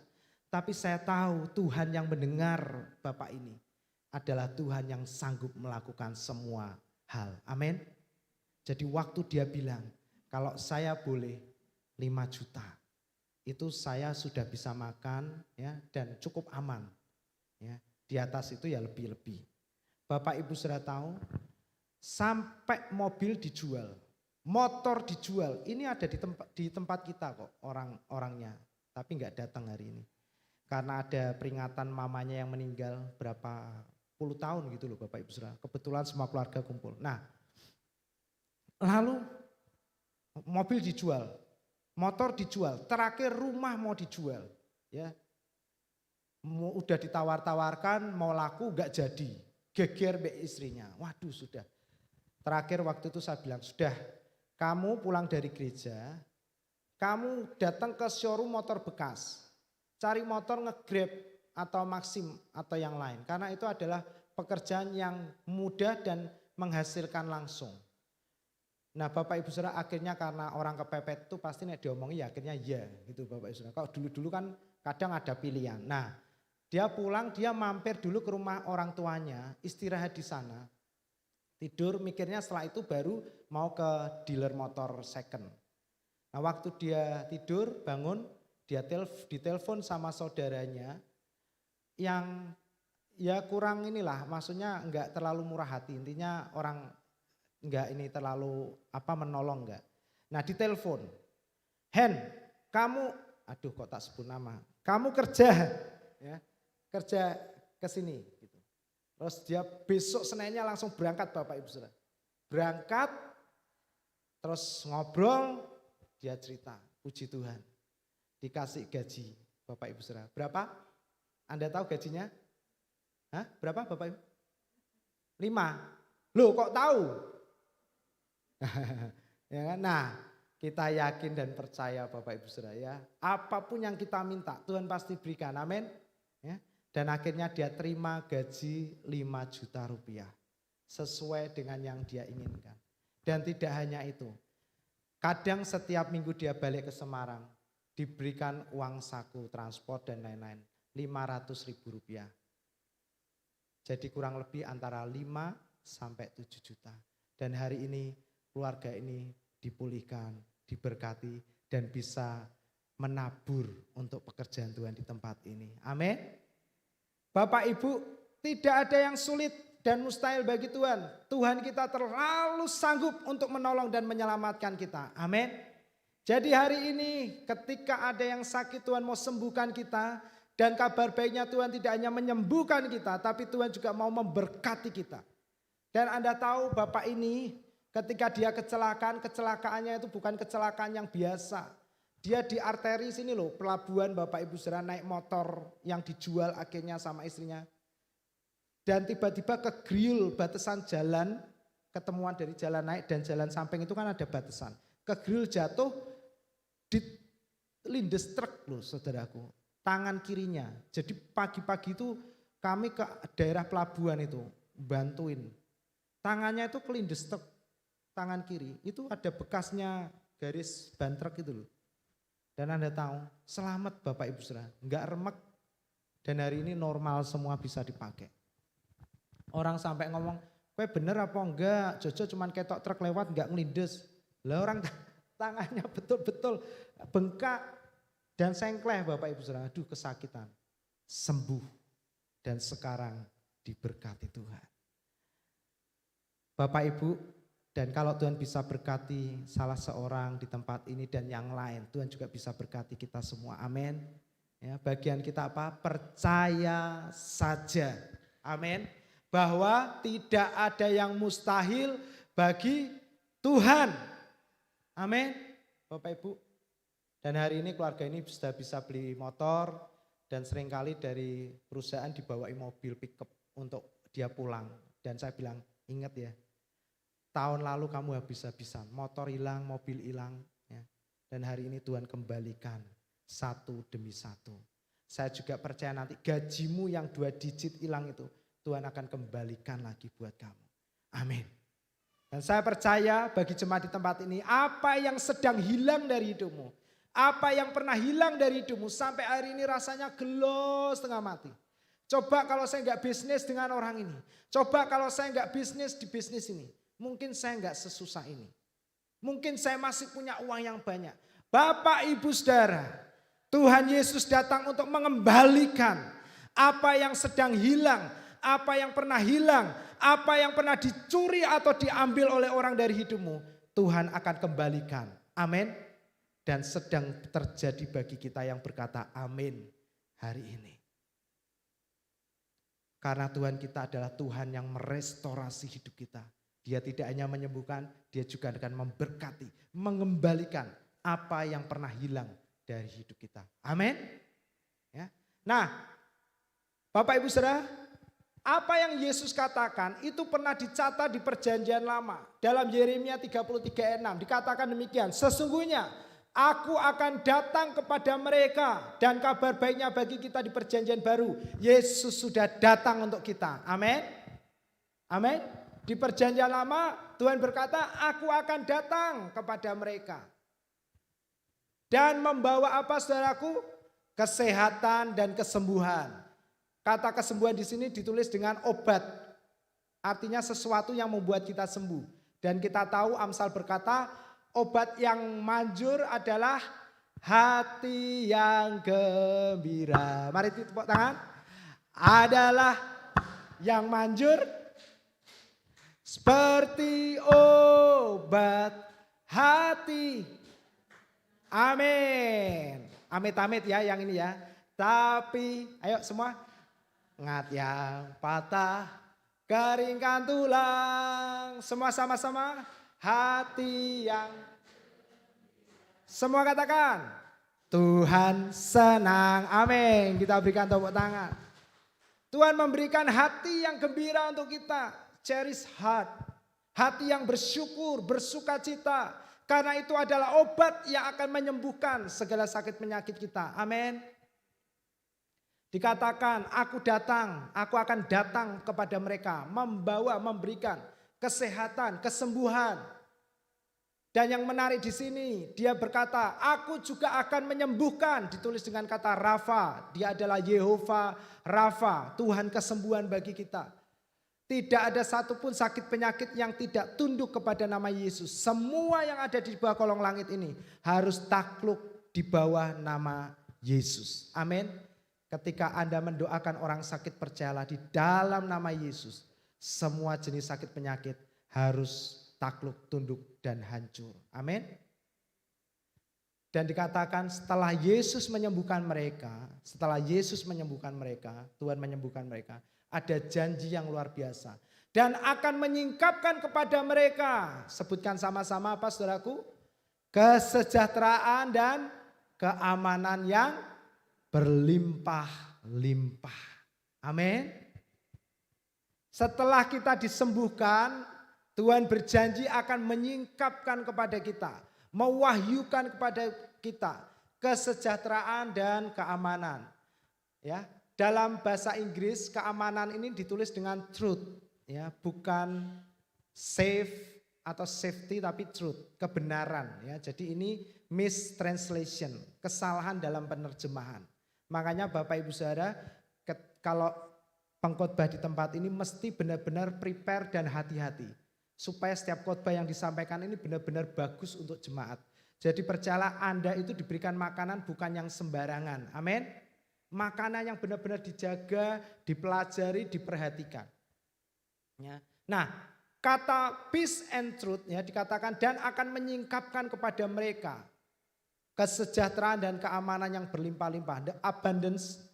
Tapi saya tahu Tuhan yang mendengar Bapak ini adalah Tuhan yang sanggup melakukan semua hal. Amin. Jadi waktu dia bilang, kalau saya boleh 5 juta. Itu saya sudah bisa makan ya dan cukup aman. Ya, di atas itu ya lebih-lebih. Bapak Ibu sudah tahu sampai mobil dijual, motor dijual. Ini ada di tempat kita kok orang-orangnya, tapi nggak datang hari ini. Karena ada peringatan mamanya yang meninggal berapa puluh tahun gitu loh Bapak Ibu Saudara. Kebetulan semua keluarga kumpul. Nah, lalu mobil dijual, motor dijual, terakhir rumah mau dijual. Ya, udah ditawar-tawarkan mau laku gak jadi, geger be istrinya. Waduh sudah. Terakhir waktu itu saya bilang, sudah kamu pulang dari gereja, kamu datang ke showroom motor bekas, cari motor nge-Grab atau Maxim atau yang lain. Karena itu adalah pekerjaan yang mudah dan menghasilkan langsung. Nah Bapak Ibu Saudara akhirnya karena orang kepepet itu pasti nek diomongi ya akhirnya ya gitu Bapak Ibu Saudara. Kalau dulu-dulu kan kadang ada pilihan. Nah dia pulang dia mampir dulu ke rumah orang tuanya istirahat di sana. Tidur mikirnya setelah itu baru mau ke dealer motor second. Nah waktu dia tidur bangun dia ditelepon sama saudaranya yang ya kurang inilah maksudnya enggak terlalu murah hati. Intinya orang enggak ini terlalu menolong enggak. Nah ditelepon, Hen kamu, aduh kok tak sebut nama, kamu kerja ya, kerja ke sini gitu. Terus dia besok Seninnya langsung berangkat Bapak Ibu Saudara. Berangkat terus ngobrol, dia cerita, puji Tuhan dikasih gaji Bapak Ibu Saudara. Berapa? Anda tahu gajinya? Hah? Berapa Bapak Ibu? 5. Loh kok tahu? Ya kan? Nah kita yakin dan percaya Bapak Ibu Saudara ya. Apapun yang kita minta Tuhan pasti berikan. Amin. Ya. Dan akhirnya dia terima gaji 5 juta rupiah. Sesuai dengan yang dia inginkan. Dan tidak hanya itu. Kadang setiap minggu dia balik ke Semarang. Diberikan uang saku, transport dan lain-lain. 500.000 rupiah. Jadi kurang lebih antara 5 sampai 7 juta. Dan hari ini keluarga ini dipulihkan, diberkati dan bisa menabur untuk pekerjaan Tuhan di tempat ini. Amin. Bapak Ibu, tidak ada yang sulit dan mustahil bagi Tuhan. Tuhan kita terlalu sanggup untuk menolong dan menyelamatkan kita. Amin. Jadi hari ini ketika ada yang sakit, Tuhan mau sembuhkan kita. Dan kabar baiknya Tuhan tidak hanya menyembuhkan kita, tapi Tuhan juga mau memberkati kita. Dan Anda tahu Bapak ini ketika dia kecelakaan, kecelakaannya itu bukan kecelakaan yang biasa. Dia di arteri sini loh, pelabuhan Bapak Ibu saudara, naik motor yang dijual akhirnya sama istrinya. Dan tiba-tiba ke grill batasan jalan, ketemuan dari jalan naik dan jalan samping itu kan ada batasan. Ke grill jatuh, dilindes truk loh saudaraku, tangan kirinya. Jadi pagi-pagi itu kami ke daerah pelabuhan itu, bantuin. Tangannya itu kelindes truk, tangan kiri. Itu ada bekasnya garis ban truk itu loh. Dan Anda tahu, selamat Bapak Ibu saudara, enggak remek. Dan hari ini normal semua bisa dipakai. Orang sampai ngomong, "Kowe bener apa enggak? Jojo cuman ketok truk lewat enggak ngelindes." Lah orang tangannya betul-betul bengkak dan sengkleh Bapak Ibu saudara. Aduh kesakitan. Sembuh dan sekarang diberkati Tuhan. Bapak Ibu, dan kalau Tuhan bisa berkati salah seorang di tempat ini dan yang lain, Tuhan juga bisa berkati kita semua. Amin. Ya, bagian kita apa? Percaya saja. Amin. Bahwa tidak ada yang mustahil bagi Tuhan. Amin. Bapak Ibu. Dan hari ini keluarga ini sudah bisa beli motor dan seringkali dari perusahaan dibawain mobil pick up untuk dia pulang. Dan saya bilang, ingat ya, tahun lalu kamu habis-habisan, motor hilang, mobil hilang. Ya. Dan hari ini Tuhan kembalikan satu demi satu. Saya juga percaya nanti gajimu yang 2 digit hilang itu, Tuhan akan kembalikan lagi buat kamu. Amin. Dan saya percaya bagi jemaat di tempat ini, apa yang sedang hilang dari hidupmu, apa yang pernah hilang dari hidupmu sampai hari ini rasanya gelo setengah mati. Coba kalau saya enggak bisnis dengan orang ini. Coba kalau saya enggak bisnis di bisnis ini. Mungkin saya enggak sesusah ini. Mungkin saya masih punya uang yang banyak. Bapak Ibu Saudara, Tuhan Yesus datang untuk mengembalikan apa yang sedang hilang, apa yang pernah hilang, apa yang pernah dicuri atau diambil oleh orang dari hidupmu, Tuhan akan kembalikan. Amin. Dan sedang terjadi bagi kita yang berkata amin hari ini. Karena Tuhan kita adalah Tuhan yang merestorasi hidup kita. Dia tidak hanya menyembuhkan, dia juga akan memberkati, mengembalikan apa yang pernah hilang dari hidup kita. Amin. Ya. Nah, Bapak Ibu Saudara, apa yang Yesus katakan itu pernah dicatat di perjanjian lama. Dalam Yeremia 33:6 dikatakan demikian. Sesungguhnya aku akan datang kepada mereka dan kabar baiknya bagi kita di perjanjian baru. Yesus sudah datang untuk kita. Amin. Amin. Di perjanjian lama Tuhan berkata aku akan datang kepada mereka. Dan membawa apa saudaraku? Kesehatan dan kesembuhan. Kata kesembuhan di sini ditulis dengan obat. Artinya sesuatu yang membuat kita sembuh. Dan kita tahu Amsal berkata obat yang manjur adalah hati yang gembira. Mari tepuk tangan. Adalah yang manjur seperti obat hati. Amin. Amit-amit ya yang ini ya. Tapi ayo semua. Ngat yang patah, keringkan tulang. Semua sama-sama. Hati yang. Semua katakan. Tuhan senang. Amin. Kita berikan tepuk tangan. Tuhan memberikan hati yang gembira untuk kita. Cherish heart. Hati yang bersyukur, bersuka cita. Karena itu adalah obat yang akan menyembuhkan segala sakit penyakit kita. Amin. Dikatakan aku akan datang kepada mereka. Membawa, memberikan kesehatan, kesembuhan. Dan yang menarik di sini dia berkata aku juga akan menyembuhkan. Ditulis dengan kata Rafa. Dia adalah Yehova Rafa. Tuhan kesembuhan bagi kita. Tidak ada satupun sakit penyakit yang tidak tunduk kepada nama Yesus. Semua yang ada di bawah kolong langit ini harus takluk di bawah nama Yesus. Amin. Ketika Anda mendoakan orang sakit, percayalah di dalam nama Yesus. semua jenis sakit penyakit harus takluk, tunduk, dan hancur. Amin. Dan dikatakan setelah Yesus menyembuhkan mereka, Tuhan menyembuhkan mereka, ada janji yang luar biasa. Dan akan menyingkapkan kepada mereka, sebutkan sama-sama apa saudaraku? Kesejahteraan dan keamanan yang berlimpah-limpah. Amin. Setelah kita disembuhkan, Tuhan berjanji akan menyingkapkan kepada kita, mewahyukan kepada kita kesejahteraan dan keamanan. Ya, dalam bahasa Inggris keamanan ini ditulis dengan truth, ya, bukan safe atau safety tapi truth, kebenaran, ya. Jadi ini mistranslation, kesalahan dalam penerjemahan. Makanya Bapak Ibu Saudara, kalau pengkhotbah di tempat ini mesti benar-benar prepare dan hati-hati. Supaya setiap khotbah yang disampaikan ini benar-benar bagus untuk jemaat. Jadi percayalah Anda itu diberikan makanan bukan yang sembarangan. Amin. Makanan yang benar-benar dijaga, dipelajari, diperhatikan. Ya. Nah, kata peace and truth ya dikatakan dan akan menyingkapkan kepada mereka kesejahteraan dan keamanan yang berlimpah-limpah.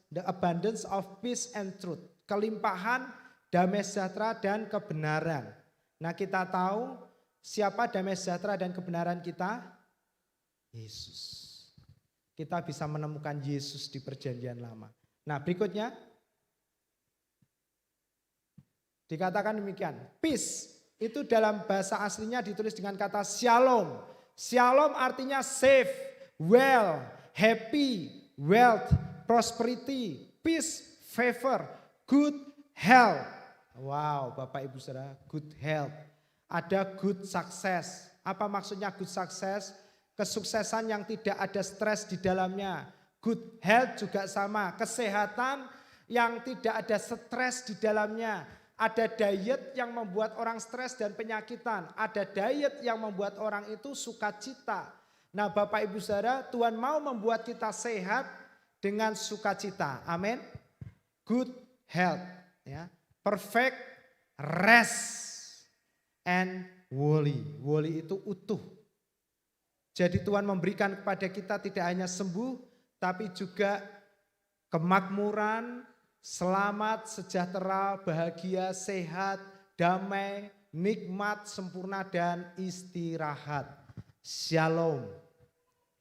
The abundance of peace and truth. Kelimpahan, damai sejahtera dan kebenaran. Nah, kita tahu siapa damai sejahtera dan kebenaran kita? Yesus. Kita bisa menemukan Yesus di perjanjian lama. Nah, berikutnya dikatakan demikian. Peace itu dalam bahasa aslinya ditulis dengan kata shalom. Shalom artinya safe, well, happy, wealth, prosperity, peace, favor, good health. Wow, Bapak Ibu Saudara, good health. Ada good success. Apa maksudnya good success? Kesuksesan yang tidak ada stres di dalamnya. Good health juga sama, kesehatan yang tidak ada stres di dalamnya. Ada diet yang membuat orang stres dan penyakitan. Ada diet yang membuat orang itu sukacita. Nah, Bapak Ibu Saudara, Tuhan mau membuat kita sehat dengan sukacita. Amin. Good health, ya. Perfect rest and wholy. Wholy itu utuh. Jadi Tuhan memberikan kepada kita tidak hanya sembuh, tapi juga kemakmuran, selamat, sejahtera, bahagia, sehat, damai, nikmat, sempurna, dan istirahat. Shalom.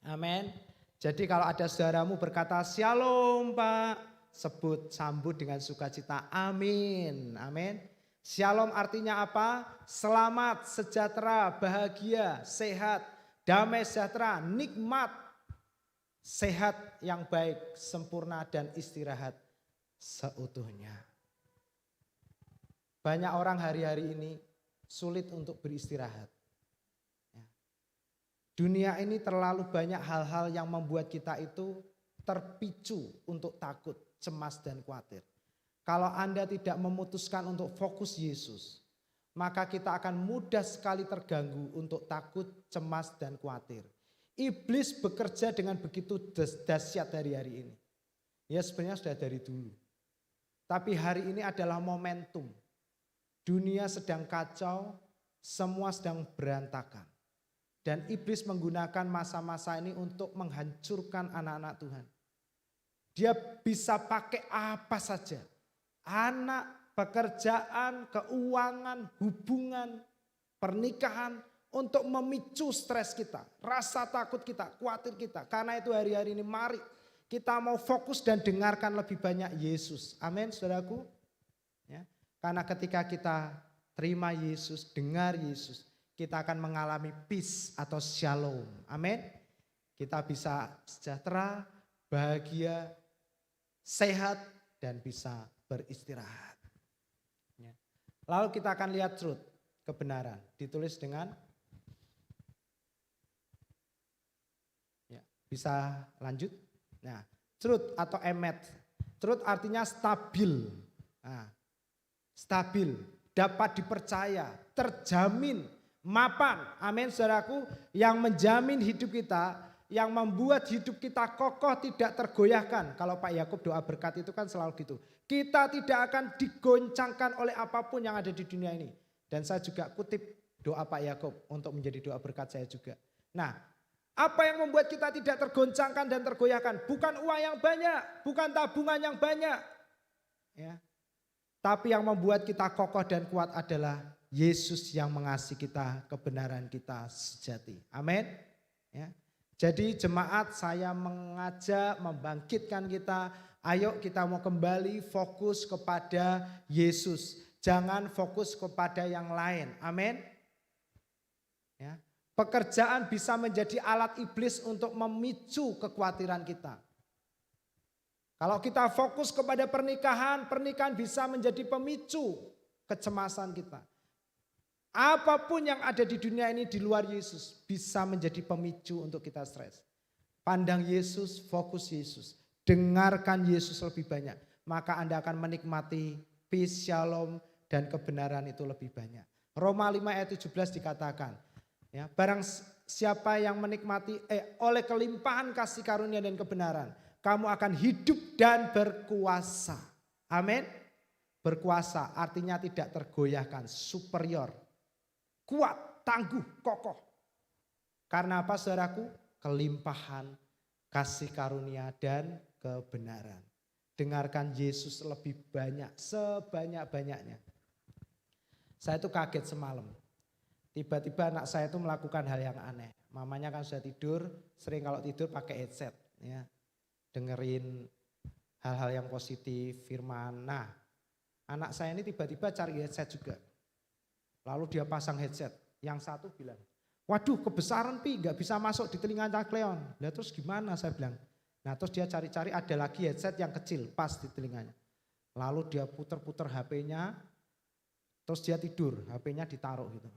Amin. Jadi kalau ada saudaramu berkata shalom Pak, sambut dengan sukacita. Amin. Amin. Shalom artinya apa? Selamat, sejahtera, bahagia, sehat, damai sejahtera, nikmat, sehat yang baik, sempurna dan istirahat seutuhnya. Banyak orang hari-hari ini sulit untuk beristirahat. Dunia ini terlalu banyak hal-hal yang membuat kita itu terpicu untuk takut, cemas dan khawatir. Kalau Anda tidak memutuskan untuk fokus Yesus, maka kita akan mudah sekali terganggu untuk takut, cemas dan khawatir. Iblis bekerja dengan begitu dahsyat hari-hari ini. Ya sebenarnya sudah dari dulu. Tapi hari ini adalah momentum. Dunia sedang kacau, semua sedang berantakan. Dan iblis menggunakan masa-masa ini untuk menghancurkan anak-anak Tuhan. Dia bisa pakai apa saja. Anak, pekerjaan, keuangan, hubungan, pernikahan. Untuk memicu stres kita, rasa takut kita, khawatir kita. Karena itu hari-hari ini mari kita mau fokus dan dengarkan lebih banyak Yesus. Amin saudaraku. Ya. Karena ketika kita terima Yesus, dengar Yesus, kita akan mengalami peace atau shalom. Amin. Kita bisa sejahtera, bahagia, sehat, dan bisa beristirahat. Ya. Lalu kita akan lihat truth, kebenaran. Ditulis dengan, ya, bisa lanjut. Nah, truth atau emet. Truth artinya stabil. Nah, stabil, dapat dipercaya, terjamin, mapan. Amin saudaraku, yang menjamin hidup kita yang membuat hidup kita kokoh tidak tergoyahkan. Kalau Pak Yakub doa berkat itu kan selalu gitu. Kita tidak akan digoncangkan oleh apapun yang ada di dunia ini. Dan saya juga kutip doa Pak Yakub untuk menjadi doa berkat saya juga. Nah, apa yang membuat kita tidak tergoncangkan dan tergoyahkan? Bukan uang yang banyak, bukan tabungan yang banyak. Ya. Tapi yang membuat kita kokoh dan kuat adalah Yesus yang mengasihi kita, kebenaran kita sejati. Amin. Ya. Jadi jemaat, saya mengajak, membangkitkan kita, ayo kita mau kembali fokus kepada Yesus. Jangan fokus kepada yang lain. Amin. Ya. Pekerjaan bisa menjadi alat iblis untuk memicu kekhawatiran kita. Kalau kita fokus kepada pernikahan, pernikahan bisa menjadi pemicu kecemasan kita. Apapun yang ada di dunia ini di luar Yesus bisa menjadi pemicu untuk kita stres. Pandang Yesus, fokus Yesus. Dengarkan Yesus lebih banyak. Maka Anda akan menikmati peace, shalom, dan kebenaran itu lebih banyak. Roma 5 ayat 17 dikatakan, ya, barang siapa yang menikmati oleh kelimpahan kasih karunia dan kebenaran, kamu akan hidup dan berkuasa. Amin. Berkuasa artinya tidak tergoyahkan, superior. Kuat, tangguh, kokoh. Karena apa saudaraku? Kelimpahan kasih karunia dan kebenaran. Dengarkan Yesus lebih banyak, sebanyak-banyaknya. Saya itu kaget semalam. Tiba-tiba anak saya itu melakukan hal yang aneh. Mamanya kan sudah tidur, sering kalau tidur pakai headset. Ya, dengerin hal-hal yang positif, firman. Nah, anak saya ini tiba-tiba cari headset juga. Lalu dia pasang headset. Yang satu bilang, waduh kebesaran Pi, gak bisa masuk di telinga Cakleon. Lah terus gimana saya bilang. Nah terus dia cari-cari ada lagi headset yang kecil pas di telinganya. Lalu dia puter-puter HP-nya, terus dia tidur, HP-nya ditaruh gitu.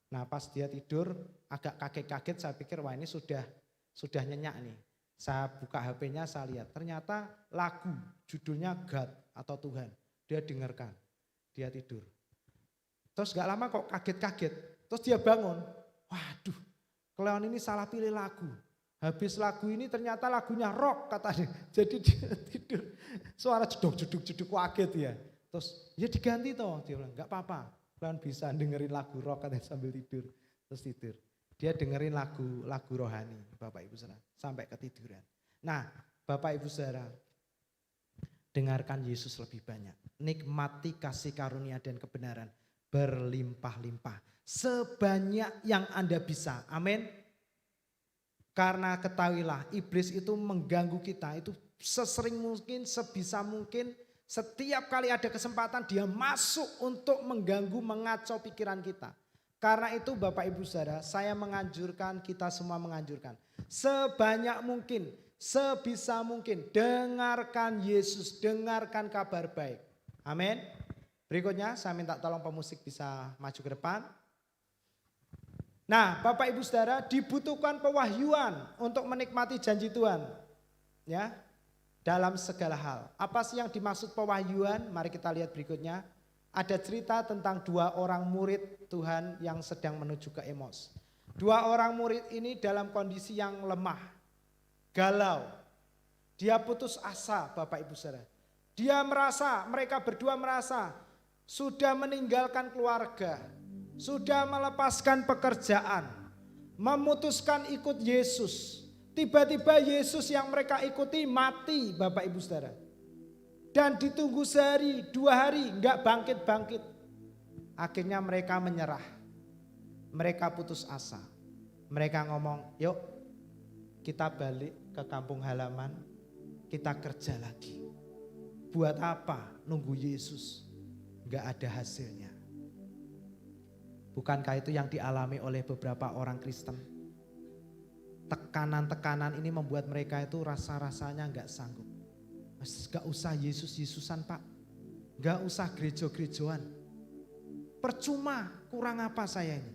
Nah pas dia tidur agak kaget-kaget, saya pikir wah ini sudah nyenyak nih. Saya buka HP-nya, saya lihat ternyata lagu judulnya God atau Tuhan. Dia dengarkan, dia tidur. Terus gak lama kok kaget-kaget, terus dia bangun. Waduh, Cleon ini salah pilih lagu. Habis lagu ini ternyata lagunya rock katanya. Jadi dia tidur, suara jeduk-jeduk kaget ya. Terus ya diganti toh, dia bilang gak apa-apa. Cleon bisa dengerin lagu rock katanya sambil tidur. Terus tidur. Dia dengerin lagu rohani, Bapak Ibu Saudara, sampai ketiduran. Nah, Bapak Ibu Saudara, dengarkan Yesus lebih banyak. Nikmati kasih karunia dan kebenaran berlimpah-limpah. Sebanyak yang Anda bisa. Amin. Karena ketahuilah iblis itu mengganggu kita. Itu sesering mungkin, sebisa mungkin. Setiap kali ada kesempatan dia masuk untuk mengganggu, mengacau pikiran kita. Karena itu Bapak Ibu Saudara, saya menganjurkan, kita semua menganjurkan. Sebanyak mungkin, sebisa mungkin dengarkan Yesus, dengarkan kabar baik. Amin. Berikutnya saya minta tolong pemusik bisa maju ke depan. Nah Bapak Ibu Saudara, dibutuhkan pewahyuan untuk menikmati janji Tuhan. Ya, dalam segala hal. Apa sih yang dimaksud pewahyuan? Mari kita lihat berikutnya. Ada cerita tentang dua orang murid Tuhan yang sedang menuju ke Emos. Dua orang murid ini dalam kondisi yang lemah, galau. Dia putus asa Bapak Ibu Saudara. Mereka berdua merasa sudah meninggalkan keluarga, sudah melepaskan pekerjaan, memutuskan ikut Yesus. Tiba-tiba Yesus yang mereka ikuti mati Bapak Ibu Saudara. Dan ditunggu sehari, 2 hari enggak bangkit-bangkit. Akhirnya mereka menyerah. Mereka putus asa. Mereka ngomong, yuk kita balik ke kampung halaman, kita kerja lagi. Buat apa nunggu Yesus? Enggak ada hasilnya. Bukankah itu yang dialami oleh beberapa orang Kristen? Tekanan-tekanan ini membuat mereka itu rasa-rasanya enggak sanggup. Gak usah Yesus-Yesusan Pak. Gak usah gereja-gerejaan. Percuma, kurang apa saya ini.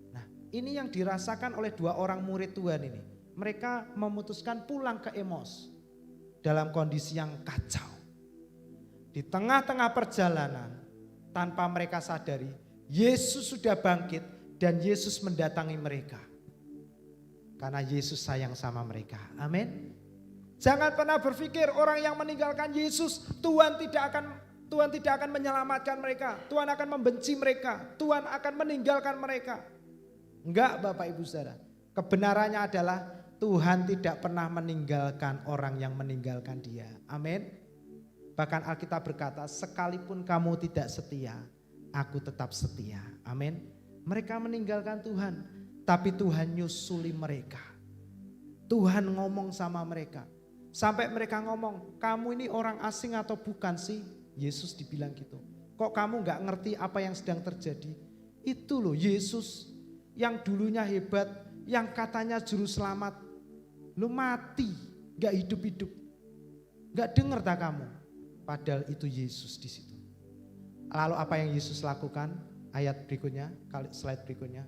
Nah ini yang dirasakan oleh dua orang murid Tuhan ini. Mereka memutuskan pulang ke Emos. Dalam kondisi yang kacau. Di tengah-tengah perjalanan, tanpa mereka sadari, Yesus sudah bangkit dan Yesus mendatangi mereka. Karena Yesus sayang sama mereka. Amin. Jangan pernah berpikir orang yang meninggalkan Yesus, Tuhan tidak akan menyelamatkan mereka. Tuhan akan membenci mereka. Tuhan akan meninggalkan mereka. Enggak, Bapak Ibu Saudara. Kebenarannya adalah Tuhan tidak pernah meninggalkan orang yang meninggalkan Dia. Amin. Bahkan Alkitab berkata, sekalipun kamu tidak setia, aku tetap setia. Amin. Mereka meninggalkan Tuhan, tapi Tuhan nyusuli mereka. Tuhan ngomong sama mereka. Sampai mereka ngomong, kamu ini orang asing atau bukan sih? Yesus dibilang gitu. Kok kamu gak ngerti apa yang sedang terjadi? Itu loh Yesus yang dulunya hebat, yang katanya juru selamat. Lu mati, gak hidup-hidup. Gak denger tak kamu? Padahal itu Yesus di situ. Lalu apa yang Yesus lakukan? Ayat berikutnya, slide berikutnya.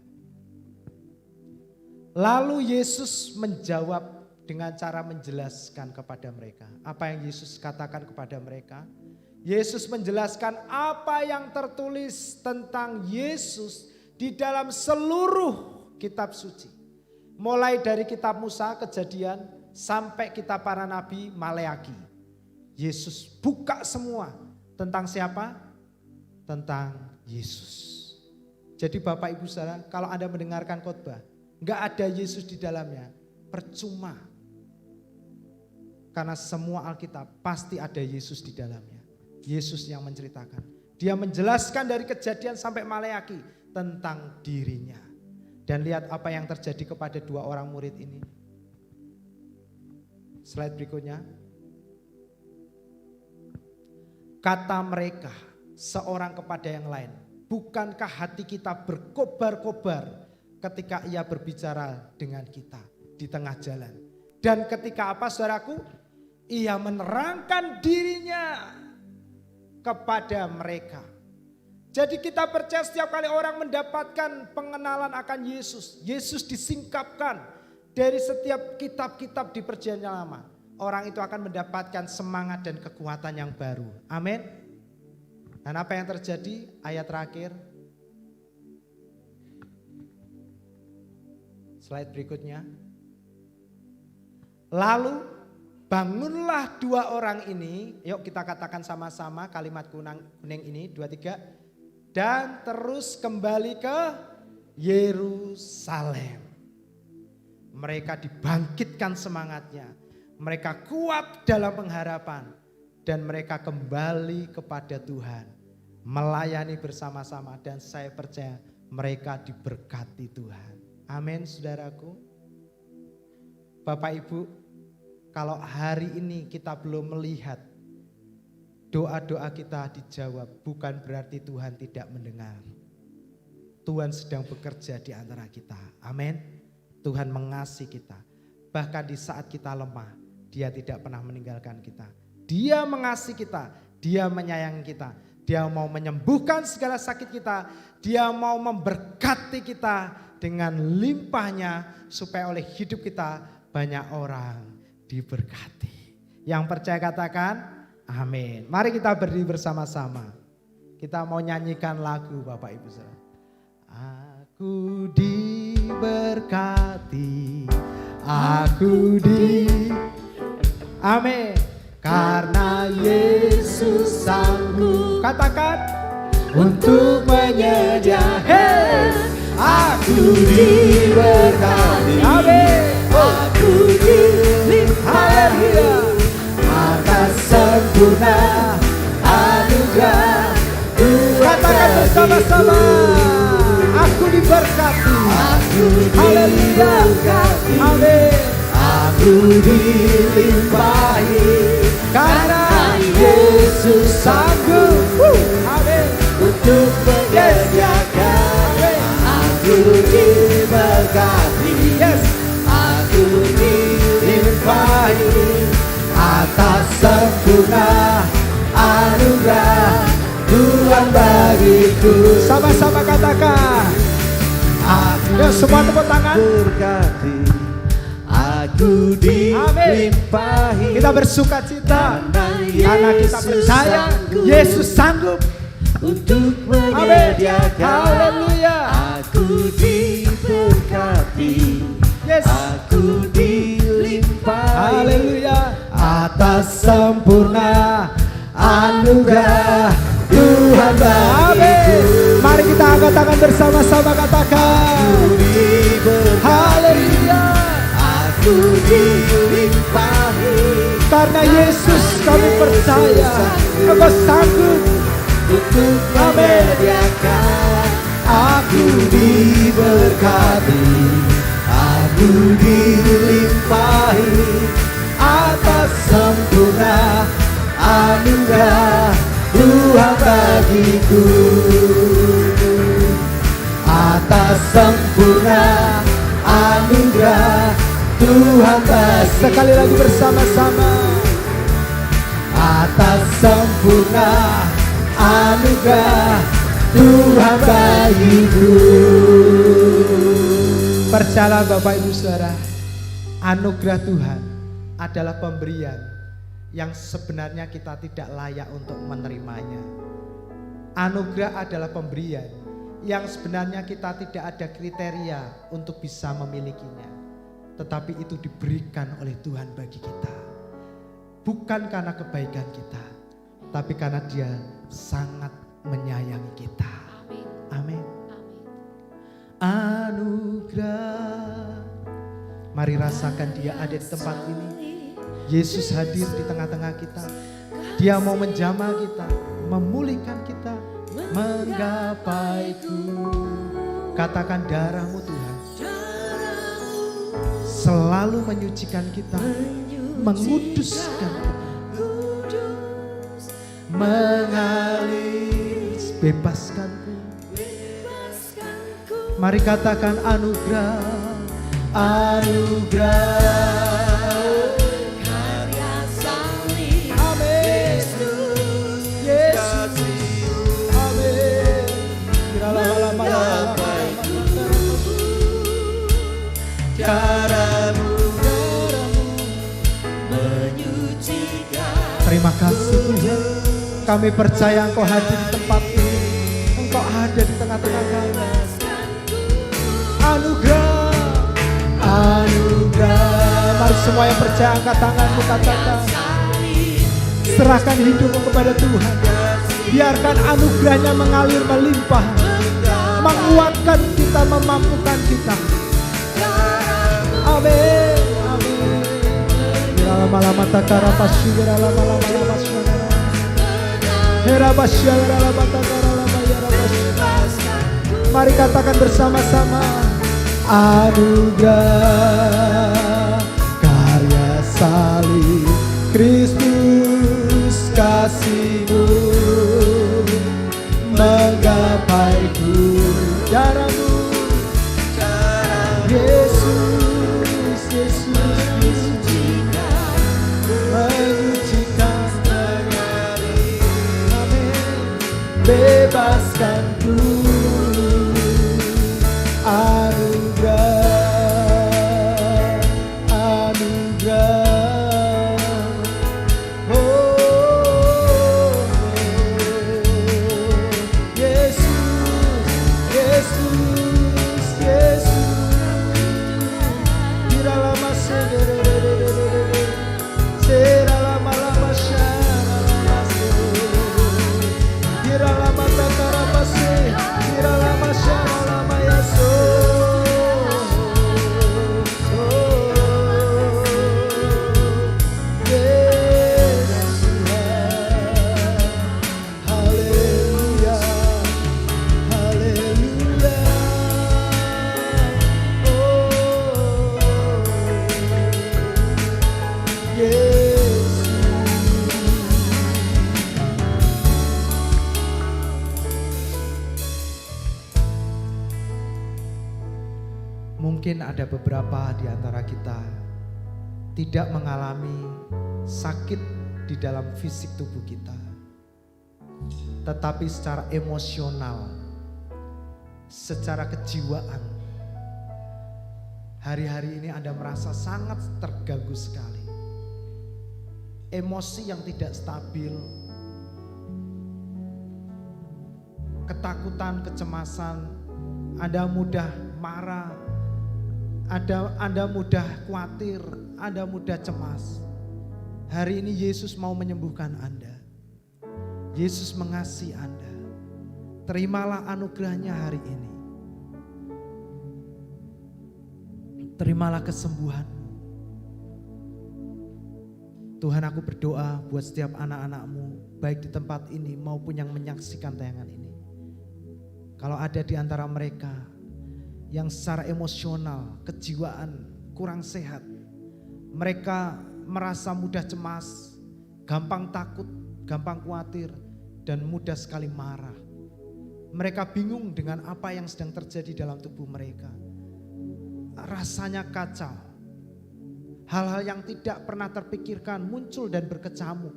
Lalu Yesus menjawab dengan cara menjelaskan kepada mereka. Apa yang Yesus katakan kepada mereka? Yesus menjelaskan apa yang tertulis tentang Yesus di dalam seluruh kitab suci. Mulai dari kitab Musa, Kejadian, sampai kitab para nabi, Maleaki. Yesus buka semua tentang siapa? Tentang Yesus. Jadi Bapak Ibu Saudara, kalau Anda mendengarkan khotbah, enggak ada Yesus di dalamnya, percuma. Karena semua Alkitab pasti ada Yesus di dalamnya. Yesus yang menceritakan. Dia menjelaskan dari Kejadian sampai Maleaki tentang dirinya. Dan lihat apa yang terjadi kepada dua orang murid ini. Slide berikutnya. Kata mereka seorang kepada yang lain, bukankah hati kita berkobar-kobar ketika ia berbicara dengan kita di tengah jalan? Dan ketika apa saudaraku? Ia menerangkan dirinya kepada mereka. Jadi kita percaya setiap kali orang mendapatkan pengenalan akan Yesus, Yesus disingkapkan dari setiap kitab-kitab di Perjanjian Lama. Orang itu akan mendapatkan semangat dan kekuatan yang baru. Amin. Dan apa yang terjadi? Ayat terakhir. Slide berikutnya. Lalu bangunlah dua orang ini, yuk kita katakan sama-sama kalimat kuning ini, 2, 3. Dan terus kembali ke Yerusalem. Mereka dibangkitkan semangatnya. Mereka kuat dalam pengharapan. Dan mereka kembali kepada Tuhan. Melayani bersama-sama dan saya percaya mereka diberkati Tuhan. Amin saudaraku. Bapak Ibu, kalau hari ini kita belum melihat doa-doa kita dijawab, bukan berarti Tuhan tidak mendengar. Tuhan sedang bekerja di antara kita. Amin. Tuhan mengasihi kita. Bahkan di saat kita lemah, Dia tidak pernah meninggalkan kita. Dia mengasihi kita, Dia menyayangi kita. Dia mau menyembuhkan segala sakit kita. Dia mau memberkati kita dengan limpahnya supaya oleh hidup kita banyak orang diberkati. Yang percaya katakan amin. Mari kita berdiri bersama-sama. Kita mau nyanyikan lagu Bapak Ibu Saudara. Aku diberkati, aku amin. Karena Yesus sanggup, katakan, untuk menyediakan. Aku diberkati, amin. Aku dilimpahi atas sempurna anugerah. Katakan bersama-sama, aku diberkati, aku diberkati, amin. Aku dilimpahi karena Yesus sanggup, amin, untuk menyediakan. Aku diberkati, yes. Aku dilimpahi atas sempurna anugerah Tuhan bagiku. Sama-sama katakan. Aku semua tepuk tangan. Berkati, aku dilimpahi. Kita bersuka cita karena kita percaya Yesus sanggup untuk menyediakan. Haleluya. Aku diberkati, Yes. Aku dilimpahi. Haleluya. Atas sempurna anugerah Tuhan bagiku. Mari kita angkat tangan bersama-sama katakan. Haleluya. Aku dilimpahi. Karena Yesus kami percaya Engkau sanggup untuk menyediakan. Aku diberkati, aku dilimpahi atas sempurna anugerah Tuhan bagiku. Atas sempurna anugerah Tuhan bagiku. Sekali lagi bersama-sama. Atas sempurna anugerah Tuhan bagiku. Percayalah Bapak Ibu Saudara, anugerah Tuhan adalah pemberian yang sebenarnya kita tidak layak untuk menerimanya. Anugerah adalah pemberian yang sebenarnya kita tidak ada kriteria untuk bisa memilikinya. Tetapi itu diberikan oleh Tuhan bagi kita. Bukan karena kebaikan kita, tapi karena Dia sangat menyayangi kita. Amin. Anugerah. Mari rasakan Dia ada di tempat ini. Yesus hadir di tengah-tengah kita. Dia mau menjamah kita, memulihkan kita, menggapaiku. Katakan darah-Mu Tuhan selalu menyucikan kita, menguduskan kita, mengalir, bebaskanku. Mari katakan anugerah, anugerah. Karya salib Amin. Yesus. Amin. Caramu menyucikan. Terima kasih Tuhan. Kami percaya Engkau hadir di tempat ini. Engkau ada di tengah-tengah kami. Anugerah, anugerah. Mari semua yang percaya angkat tanganmu, katakan. Serahkan hidupmu kepada Tuhan. Biarkan anugerahnya mengalir melimpah, menguatkan kita, memampukan kita. Amin. Amin. Lama-lama takara pasyura lama-lama pasyura. Hera pasyura lama takara lama ya pasyura. Mari katakan bersama-sama. Anugerah karya salib Kristus, kasih-Mu menggapaiku. Darah-Mu Yesus, Yesus, Yesus menyucikan, amin, bebaskanku. Anugerah, anugerah, oh Yesus, Yesus, Yesus. Diralama seralama syaralama diralama takarama diralama syaralama yaso. Mungkin ada beberapa di antara kita tidak mengalami sakit di dalam fisik tubuh kita. Tetapi secara emosional, secara kejiwaan, hari-hari ini Anda merasa sangat terganggu sekali. Emosi yang tidak stabil, ketakutan, kecemasan, Anda mudah marah, Anda mudah khawatir, Anda mudah cemas. Hari ini Yesus mau menyembuhkan Anda. Yesus mengasihi Anda. Terimalah anugerahnya hari ini. Terimalah kesembuhanmu. Tuhan, aku berdoa buat setiap anak-anak-Mu, baik di tempat ini maupun yang menyaksikan tayangan ini. Kalau ada di antara mereka yang secara emosional, kejiwaan kurang sehat, mereka merasa mudah cemas, gampang takut, gampang khawatir, dan mudah sekali marah. Mereka bingung dengan apa yang sedang terjadi dalam tubuh mereka. Rasanya kacau. Hal-hal yang tidak pernah terpikirkan muncul dan berkecamuk.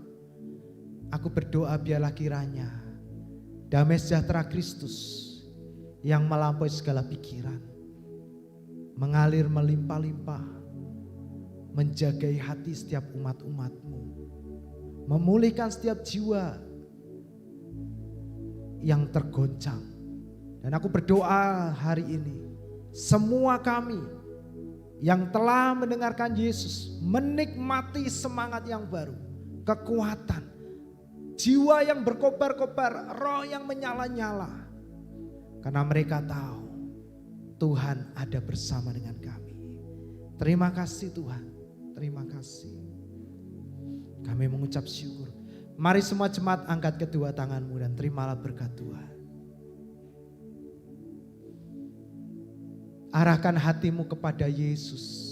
Aku berdoa biarlah kiranya damai sejahtera Kristus yang melampaui segala pikiran mengalir melimpah-limpah, menjagai hati setiap umat-umat-Mu, memulihkan setiap jiwa yang tergoncang. Dan aku berdoa hari ini, semua kami yang telah mendengarkan Yesus menikmati semangat yang baru, kekuatan, jiwa yang berkobar-kobar, roh yang menyala-nyala. Karena mereka tahu Tuhan ada bersama dengan kami. Terima kasih Tuhan, terima kasih. Kami mengucap syukur. Mari semua jemaat angkat kedua tanganmu dan terimalah berkat Tuhan. Arahkan hatimu kepada Yesus.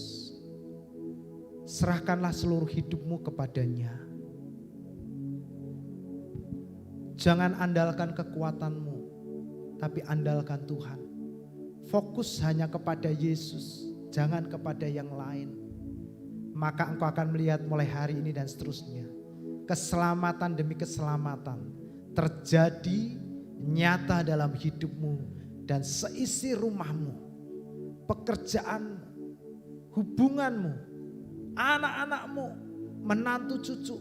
Serahkanlah seluruh hidupmu kepadanya. Jangan andalkan kekuatanmu, tapi andalkan Tuhan. Fokus hanya kepada Yesus, jangan kepada yang lain. Maka engkau akan melihat mulai hari ini dan seterusnya, keselamatan demi keselamatan terjadi nyata dalam hidupmu dan seisi rumahmu, pekerjaanmu, hubunganmu, anak-anakmu, menantu cucu,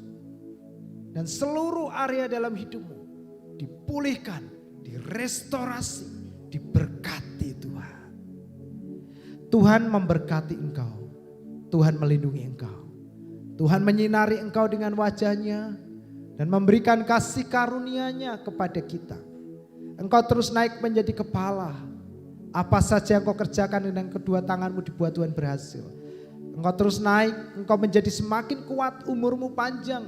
dan seluruh area dalam hidupmu dipulihkan, direstorasi, diberkati Tuhan. Tuhan memberkati engkau, Tuhan melindungi engkau, Tuhan menyinari engkau dengan wajahnya dan memberikan kasih karunia-Nya kepada kita. Engkau terus naik menjadi kepala. Apa saja yang kau kerjakan dengan kedua tanganmu dibuat Tuhan berhasil. Engkau terus naik, engkau menjadi semakin kuat, umurmu panjang.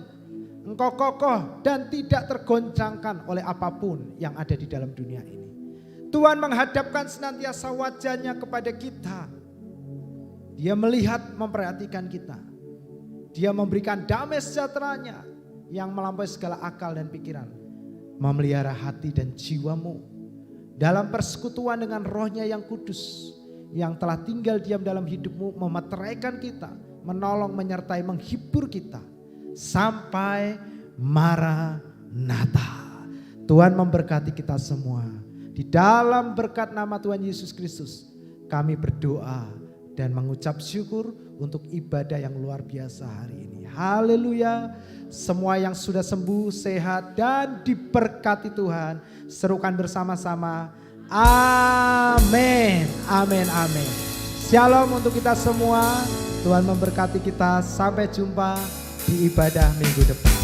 Engkau kokoh dan tidak tergoncangkan oleh apapun yang ada di dalam dunia ini. Tuhan menghadapkan senantiasa wajahnya kepada kita. Dia melihat, memperhatikan kita. Dia memberikan damai sejahteranya yang melampaui segala akal dan pikiran. Memelihara hati dan jiwamu dalam persekutuan dengan Roh-Nya yang kudus, yang telah tinggal diam dalam hidupmu, memeteraikan kita, menolong, menyertai, menghibur kita sampai Maranatha. Tuhan memberkati kita semua. Di dalam berkat nama Tuhan Yesus Kristus, kami berdoa dan mengucap syukur untuk ibadah yang luar biasa hari ini. Haleluya. Semua yang sudah sembuh, sehat dan diberkati Tuhan, serukan bersama-sama. Amin, amin, amin. Shalom untuk kita semua. Tuhan memberkati kita. Sampai jumpa di ibadah minggu depan.